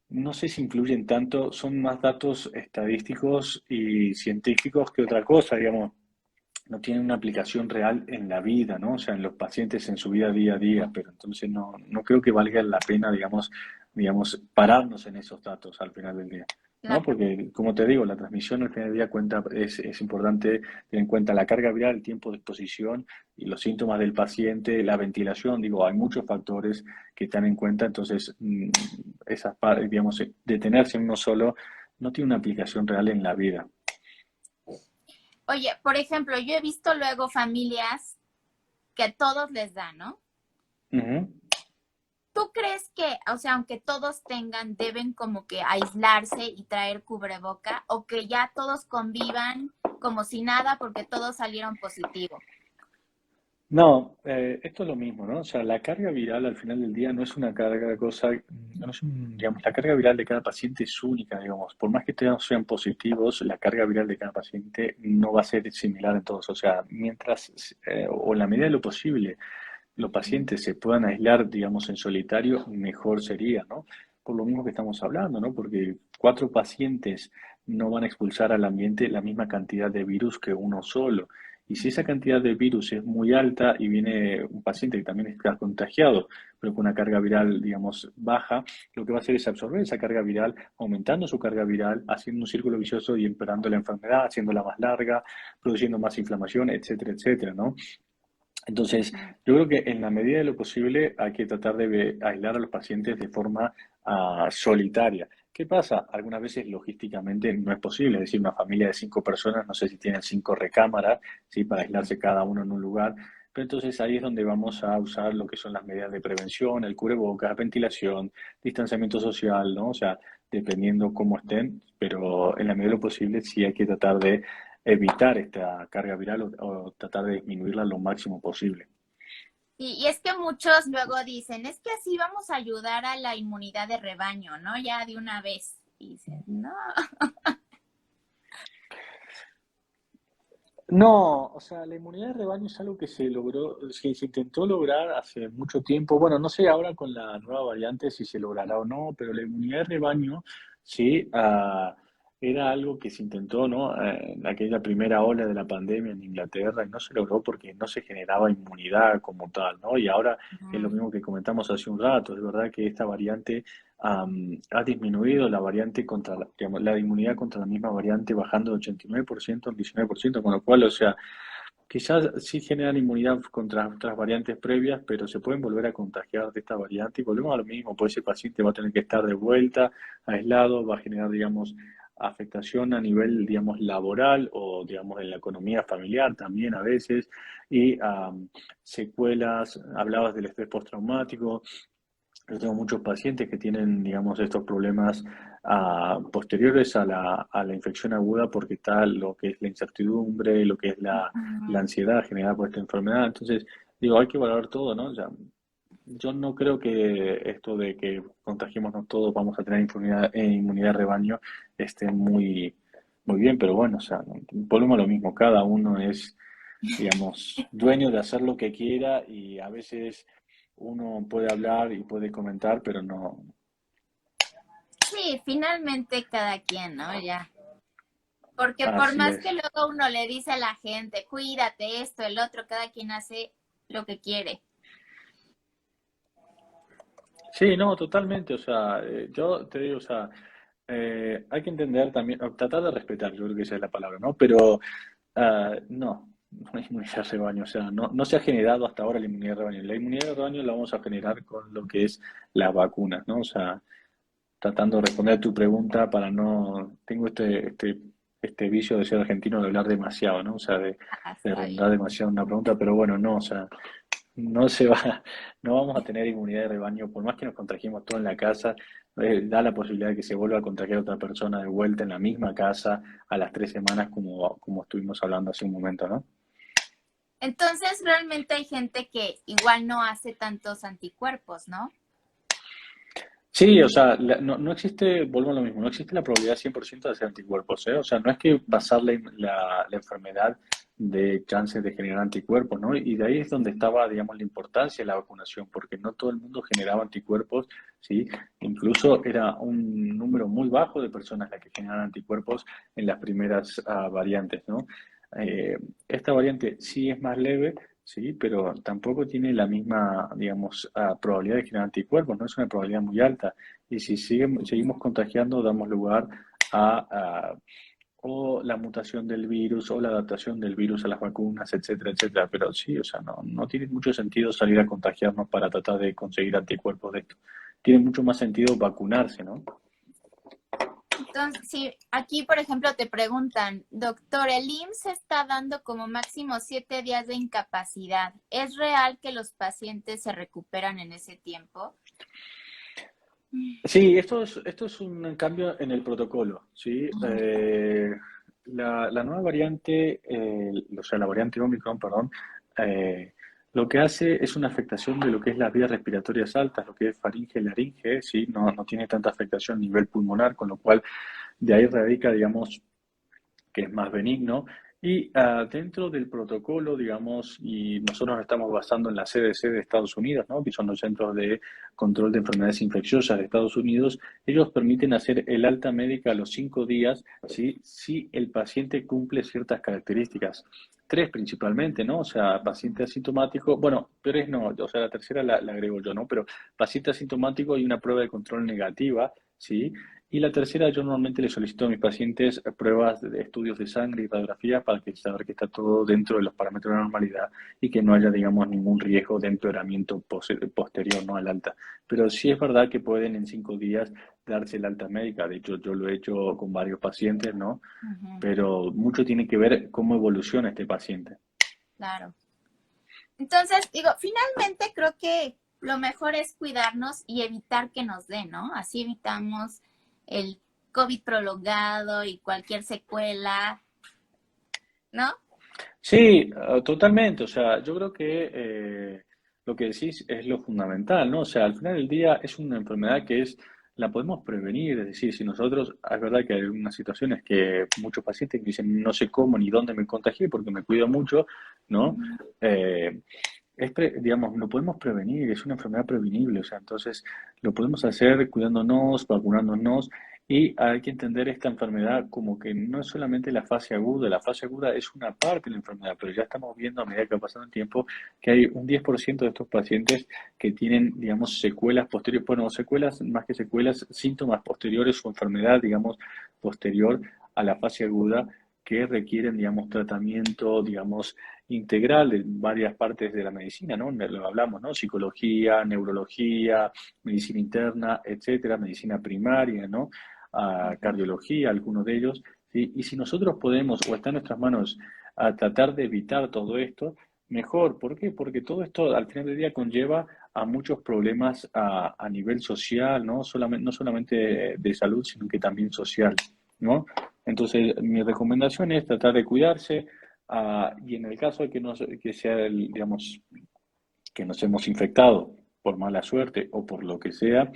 no sé si influyen tanto, son más datos estadísticos y científicos que otra cosa, digamos, no tienen una aplicación real en la vida, ¿no? O sea, en los pacientes en su vida día a día, pero entonces no creo que valga la pena, digamos, pararnos en esos datos al final del día, ¿no? Claro. Porque, como te digo, la transmisión al final del día cuenta, es importante tener en cuenta la carga viral, el tiempo de exposición y los síntomas del paciente, la ventilación, digo, hay muchos factores que están en cuenta, entonces, digamos, detenerse en uno solo no tiene una aplicación real en la vida. Oye, por ejemplo, yo he visto luego familias que todos les da, ¿no? Ujú. ¿Tú crees que, o sea, aunque todos tengan, deben como que aislarse y traer cubreboca o que ya todos convivan como si nada porque todos salieron positivo? No, esto es lo mismo, ¿no? O sea, la carga viral al final del día no es una carga cosa, no es digamos, la carga viral de cada paciente es única, digamos. Por más que todos sean positivos, la carga viral de cada paciente no va a ser similar en todos. O sea, mientras, o en la medida de lo posible, los pacientes se puedan aislar, digamos, en solitario, mejor sería, ¿no? Por lo mismo que estamos hablando, ¿no? Porque 4 pacientes no van a expulsar al ambiente la misma cantidad de virus que uno solo. Y si esa cantidad de virus es muy alta y viene un paciente que también está contagiado, pero con una carga viral, digamos, baja, lo que va a hacer es absorber esa carga viral, aumentando su carga viral, haciendo un círculo vicioso y empeorando la enfermedad, haciéndola más larga, produciendo más inflamación, etcétera, etcétera, ¿no? Entonces, yo creo que en la medida de lo posible hay que tratar de aislar a los pacientes de forma solitaria. ¿Qué pasa? Algunas veces logísticamente no es posible, es decir, una familia de 5 personas, no sé si tienen 5 recámaras, ¿sí? Para aislarse cada uno en un lugar, pero entonces ahí es donde vamos a usar lo que son las medidas de prevención, el cubrebocas, ventilación, distanciamiento social, ¿no? O sea, dependiendo cómo estén, pero en la medida de lo posible sí hay que tratar de evitar esta carga viral o tratar de disminuirla lo máximo posible. Y es que muchos luego dicen, es que así vamos a ayudar a la inmunidad de rebaño, ¿no? Ya de una vez. Y dices, no. No, o sea, la inmunidad de rebaño es algo que se logró, que se intentó lograr hace mucho tiempo. Bueno, no sé ahora con la nueva variante si se logrará o no, pero la inmunidad de rebaño sí era algo que se intentó, ¿no? En aquella primera ola de la pandemia en Inglaterra y no se logró porque no se generaba inmunidad como tal, ¿no? Y ahora es lo Ujú. mismo que comentamos hace un rato, es verdad que esta variante ha disminuido la variante contra digamos, la inmunidad contra la misma variante bajando de 89% al 19%, con lo cual, o sea, quizás sí generan inmunidad contra otras variantes previas, pero se pueden volver a contagiar de esta variante y volvemos a lo mismo, pues ese paciente va a tener que estar de vuelta, aislado, va a generar, digamos, afectación a nivel, digamos, laboral o, digamos, en la economía familiar también a veces, y secuelas, hablabas del estrés postraumático, yo tengo muchos pacientes que tienen, digamos, estos problemas posteriores a la infección aguda porque está lo que es la incertidumbre, lo que es la Ujú. ansiedad generada por esta enfermedad. Entonces, digo, hay que valorar todo, ¿no? O sea, yo no creo que esto de que contagiémonos todos vamos a tener inmunidad de rebaño esté muy bien, pero bueno, o sea, volvemos a lo mismo, cada uno es, digamos, dueño de hacer lo que quiera y a veces uno puede hablar y puede comentar, pero no. Sí, finalmente cada quien, ¿no? Ya. Porque por Así más es. que luego uno le dice a la gente, cuídate esto, el otro, cada quien hace lo que quiere. Sí, no, totalmente. O sea, yo te digo, o sea, hay que entender también, o tratar de respetar, yo creo que esa es la palabra, ¿no? Pero no hay inmunidad de rebaño. O sea, no se ha generado hasta ahora la inmunidad de rebaño. La inmunidad de rebaño la vamos a generar con lo que es las vacunas, ¿no? O sea, tratando de responder a tu pregunta para no. Tengo este vicio de ser argentino de hablar demasiado, ¿no? O sea, Ah, de está redundar bien. demasiado en una pregunta, pero bueno, no, o sea, no se va, no vamos a tener inmunidad de rebaño, por más que nos contagiemos todos en la casa, da la posibilidad de que se vuelva a contagiar a otra persona de vuelta en la misma casa a las 3 semanas, como estuvimos hablando hace un momento, ¿no? Entonces, realmente hay gente que igual no hace tantos anticuerpos, ¿no? Sí, o sea, no existe, vuelvo a lo mismo, no existe la probabilidad 100% de hacer anticuerpos, ¿eh? O sea, no es que basar la enfermedad de chances de generar anticuerpos, ¿no? Y de ahí es donde estaba, digamos, la importancia de la vacunación, porque no todo el mundo generaba anticuerpos, ¿sí? Incluso era un número muy bajo de personas las que generan anticuerpos en las primeras variantes, ¿no? Esta variante sí es más leve, sí, pero tampoco tiene la misma, digamos, probabilidad de generar anticuerpos, no es una probabilidad muy alta. Y si seguimos contagiando, damos lugar a o la mutación del virus o la adaptación del virus a las vacunas, etcétera, etcétera. Pero sí, o sea, no tiene mucho sentido salir a contagiarnos para tratar de conseguir anticuerpos de esto. Tiene mucho más sentido vacunarse, ¿no? Entonces, si aquí, por ejemplo, te preguntan, doctor, el IMSS está dando como máximo 7 días de incapacidad. ¿Es real que los pacientes se recuperan en ese tiempo? Sí, esto es un cambio en el protocolo, ¿sí? La nueva variante, o sea, la variante Omicron, perdón, eh, lo que hace es una afectación de lo que es las vías respiratorias altas, lo que es faringe y laringe, ¿sí? No tiene tanta afectación a nivel pulmonar, con lo cual de ahí radica, digamos, que es más benigno. Y dentro del protocolo, digamos, y nosotros nos estamos basando en la CDC de Estados Unidos, ¿no? Que son los Centros de Control de Enfermedades Infecciosas de Estados Unidos, ellos permiten hacer el alta médica a los 5 días, ¿sí? Si el paciente cumple ciertas características. Tres principalmente, ¿no? O sea, paciente asintomático, bueno, tres no, o sea, la tercera la agrego yo, ¿no? Pero paciente asintomático y una prueba de control negativa, ¿sí? Y la tercera, yo normalmente le solicito a mis pacientes pruebas de estudios de sangre y radiografía para saber que está todo dentro de los parámetros de normalidad y que no haya, digamos, ningún riesgo de empeoramiento posterior, ¿no? Al alta. Pero sí es verdad que pueden en 5 días darse el alta médica. De hecho, yo lo he hecho con varios pacientes, ¿no? Ujú, Pero mucho tiene que ver cómo evoluciona este paciente. claro. Entonces, digo, finalmente creo que lo mejor es cuidarnos y evitar que nos dé, ¿no? Así evitamos el COVID prolongado y cualquier secuela, ¿no? Sí, totalmente. O sea, yo creo que lo que decís es lo fundamental, ¿no? O sea, al final del día es una enfermedad que la podemos prevenir. Es decir, si nosotros, es verdad que hay algunas situaciones que muchos pacientes dicen no sé cómo ni dónde me contagié porque me cuido mucho, ¿no? Ujú. Eh, digamos, lo podemos prevenir, es una enfermedad prevenible, o sea, entonces lo podemos hacer cuidándonos, vacunándonos y hay que entender esta enfermedad como que no es solamente la fase aguda es una parte de la enfermedad, pero ya estamos viendo a medida que va pasando el tiempo que hay un 10% de estos pacientes que tienen, digamos, secuelas posteriores, bueno, secuelas más que secuelas, síntomas posteriores o enfermedad, digamos, posterior a la fase aguda que requieren, digamos, tratamiento, digamos, integral de varias partes de la medicina, ¿no? Lo hablamos, ¿no? Psicología, neurología, medicina interna, etcétera, medicina primaria, ¿no? Cardiología, algunos de ellos, ¿sí? Y si nosotros podemos, o está en nuestras manos, a tratar de evitar todo esto, mejor. ¿Por qué? Porque todo esto al final del día conlleva a muchos problemas a nivel social, ¿no? No solamente de salud, sino que también social, ¿no? Entonces, mi recomendación es tratar de cuidarse, y en el caso de que sea, digamos, que nos hemos infectado por mala suerte o por lo que sea,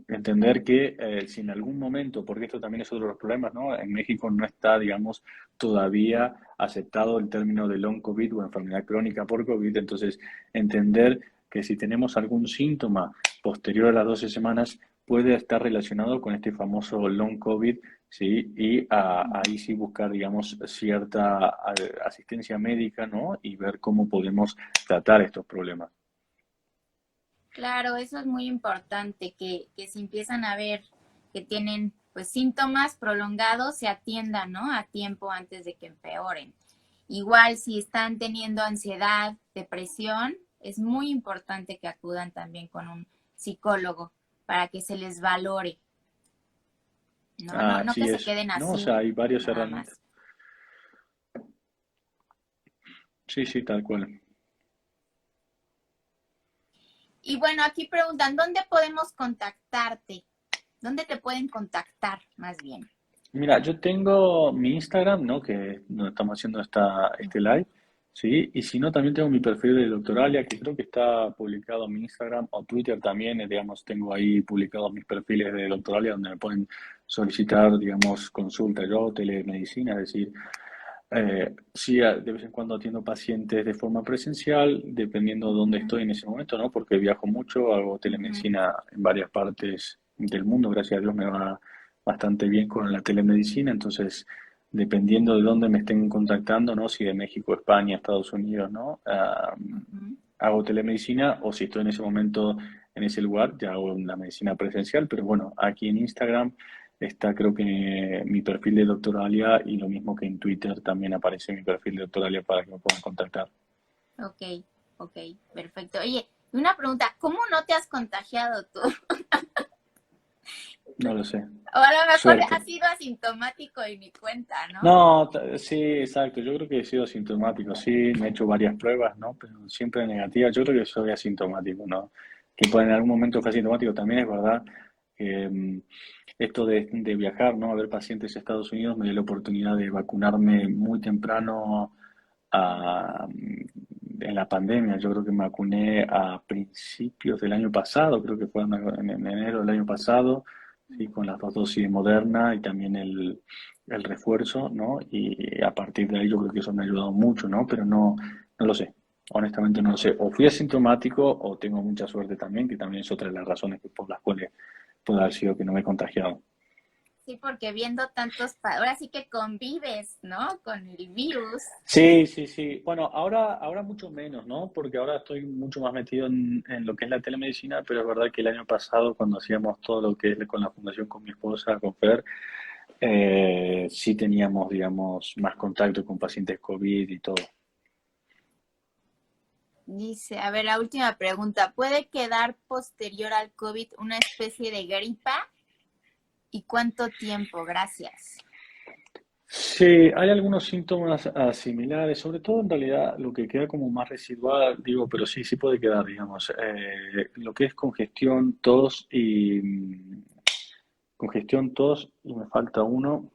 entender que si en algún momento, porque esto también es otro de los problemas, ¿no? En México no está, digamos, todavía aceptado el término de long COVID o enfermedad crónica por COVID, entonces entender que si tenemos algún síntoma posterior a las 12 semanas puede estar relacionado con este famoso long COVID, ¿sí? Y ahí sí buscar, digamos, cierta asistencia médica, ¿no? Y ver cómo podemos tratar estos problemas. Claro, eso es muy importante, que si empiezan a ver que tienen pues síntomas prolongados, se atiendan, ¿no? A tiempo antes de que empeoren. Igual si están teniendo ansiedad, depresión, es muy importante que acudan también con un psicólogo para que se les valore, ¿no? No que Así se es, queden ¿no? O así, sea, hay varias nada herramientas. más. Sí, sí, tal cual. Y bueno, aquí preguntan, ¿dónde podemos contactarte? ¿Dónde te pueden contactar más bien? Mira, yo tengo mi Instagram, ¿no? Que nos estamos haciendo este live, ¿sí? Y si no, también tengo mi perfil de Doctoralia, que creo que está publicado en mi Instagram o Twitter también, digamos, tengo ahí publicados mis perfiles de Doctoralia donde me pueden solicitar, digamos, consulta yo, telemedicina, es decir, sí, de vez en cuando atiendo pacientes de forma presencial, dependiendo de dónde estoy en ese momento, ¿no? Porque viajo mucho, hago Ujú. telemedicina en varias partes del mundo, gracias a Dios me va bastante bien con la telemedicina, entonces, dependiendo de dónde me estén contactando, ¿no? Si de México, España, Estados Unidos, ¿no? Ujú. Hago telemedicina o si estoy en ese momento en ese lugar, ya hago la medicina presencial, pero bueno, aquí en Instagram está creo que mi perfil de Doctoralia y lo mismo que en Twitter también aparece mi perfil de Doctoralia para que me puedan contactar. Ok, ok, perfecto. Oye, una pregunta, ¿cómo no te has contagiado tú? No lo sé. O a lo mejor Suerte. has sido asintomático y ni cuenta, ¿no? No, sí, exacto. Yo creo que he sido asintomático. Sí, me he hecho varias pruebas, ¿no? Pero siempre negativas. Yo creo que soy asintomático, ¿no? Que en algún momento fue asintomático. También es verdad que esto de viajar, ¿no? A ver pacientes a Estados Unidos me dio la oportunidad de vacunarme muy temprano en la pandemia. Yo creo que me vacuné a principios del año pasado, creo que fue en enero del año pasado, sí, con las dos dosis de Moderna y también el refuerzo, ¿no? Y a partir de ahí yo creo que eso me ha ayudado mucho, ¿no? Pero no lo sé. Honestamente no lo sé. O fui asintomático o tengo mucha suerte también, que también es otra de las razones por las cuales puede haber sido que no me he contagiado. Sí, porque viendo ahora sí que convives, ¿no? Con el virus. Sí, sí, sí. Bueno, ahora mucho menos, ¿no? Porque ahora estoy mucho más metido en lo que es la telemedicina, pero es verdad que el año pasado, cuando hacíamos todo lo que es con la fundación, con mi esposa, con Fer, sí teníamos, digamos, más contacto con pacientes COVID y todo. Dice, a ver, la última pregunta. ¿Puede quedar posterior al COVID una especie de gripa? ¿Y cuánto tiempo? Gracias. Sí, hay algunos síntomas similares, sobre todo en realidad lo que queda como más residual, digo, pero sí, sí puede quedar, digamos, lo que es congestión, tos, y me falta uno,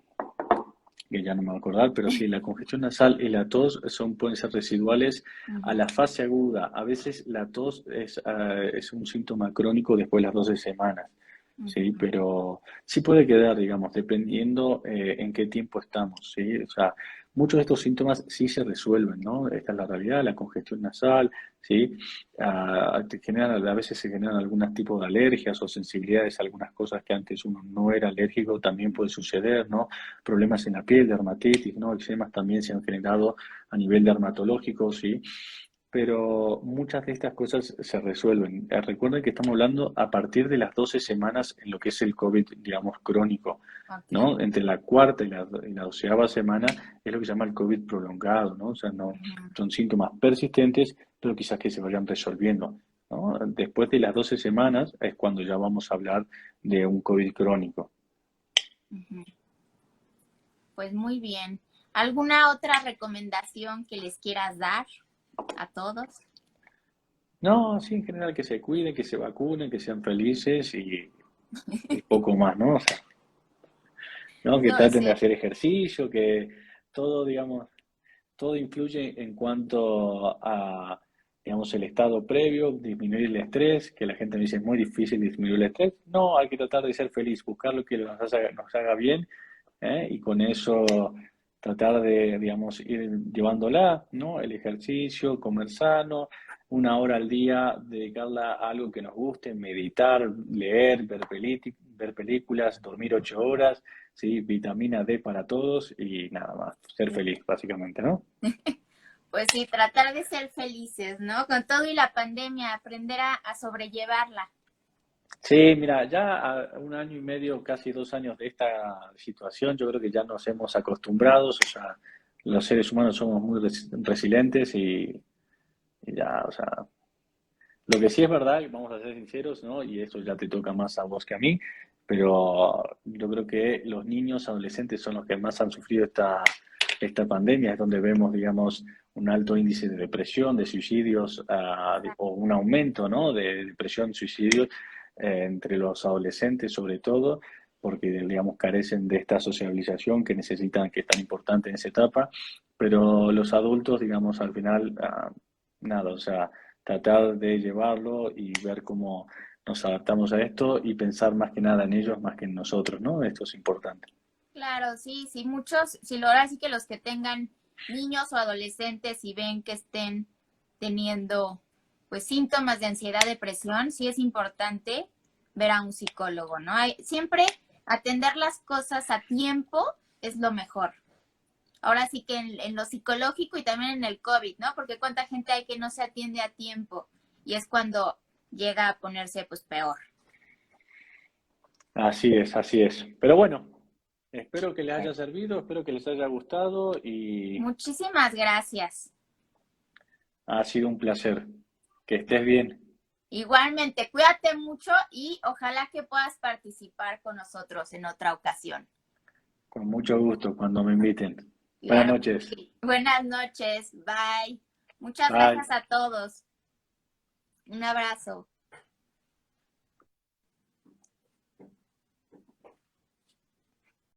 que ya no me voy a acordar, pero sí, la congestión nasal y la tos pueden ser residuales a Ujú. la fase aguda. A veces la tos es un síntoma crónico después de las 12 semanas, ¿sí? Ujú. Pero sí puede quedar, digamos, dependiendo en qué tiempo estamos, ¿sí? O sea, muchos de estos síntomas sí se resuelven, ¿no? Esta es la realidad, la congestión nasal, ¿sí? A veces se generan algún tipo de alergias o sensibilidades a algunas cosas que antes uno no era alérgico, también puede suceder, ¿no? Problemas en la piel, dermatitis, ¿no? Eczemas también se han generado a nivel dermatológico, ¿sí? Pero muchas de estas cosas se resuelven. Recuerden que estamos hablando a partir de las 12 semanas en lo que es el COVID, digamos, crónico, Ok. ¿no? Entre la cuarta y la 12ª semana es lo que se llama el COVID prolongado, ¿no? O sea, no Ujú. son síntomas persistentes, pero quizás que se vayan resolviendo, ¿no? Después de las 12 semanas es cuando ya vamos a hablar de un COVID crónico. Ujú. Pues muy bien. ¿Alguna otra recomendación que les quieras dar a todos? No, sí, en general que se cuiden, que se vacunen, que sean felices y poco más, ¿no? O sea, ¿no? Que No, traten de sí. hacer ejercicio, que todo, digamos, todo influye en cuanto a, digamos, el estado previo, disminuir el estrés, que la gente me dice es muy difícil disminuir el estrés. No, hay que tratar de ser feliz, buscar lo que nos haga bien, y con eso tratar de, digamos, ir llevándola, ¿no? El ejercicio, comer sano, 1 hora al día, dedicarla a algo que nos guste, meditar, leer, ver películas, dormir 8 horas, ¿sí? Vitamina D para todos y nada más, ser feliz, básicamente, ¿no? Pues sí, tratar de ser felices, ¿no? Con todo y la pandemia, aprender a sobrellevarla. Sí, mira, ya a 1 año y medio, casi 2 años de esta situación, yo creo que ya nos hemos acostumbrado, o sea, los seres humanos somos muy resilientes y ya, o sea, lo que sí es verdad, y vamos a ser sinceros, ¿no? Y esto ya te toca más a vos que a mí, pero yo creo que los niños, adolescentes son los que más han sufrido esta pandemia, es donde vemos, digamos, un alto índice de depresión, de suicidios, o un aumento, ¿no? De depresión, suicidios, entre los adolescentes sobre todo, porque, digamos, carecen de esta sociabilización que necesitan, que es tan importante en esa etapa, pero los adultos, digamos, al final, nada, o sea, tratar de llevarlo y ver cómo nos adaptamos a esto y pensar más que nada en ellos más que en nosotros, ¿no? Esto es importante. Claro, sí, sí, muchos, si lo ahora sí que los que tengan niños o adolescentes y ven que estén teniendo pues síntomas de ansiedad, depresión, sí es importante ver a un psicólogo, ¿no? Siempre atender las cosas a tiempo es lo mejor. Ahora sí que en lo psicológico y también en el COVID, ¿no? Porque cuánta gente hay que no se atiende a tiempo y es cuando llega a ponerse pues peor. Así es, así es. Pero bueno, espero que les haya servido, espero que les haya gustado y Muchísimas gracias. ha sido un placer. Que estés bien. Igualmente, cuídate mucho y ojalá que puedas participar con nosotros en otra ocasión. Con mucho gusto cuando me inviten. Buenas Claro. noches. Sí. Buenas noches. Bye. Muchas Bye. gracias a todos. Un abrazo.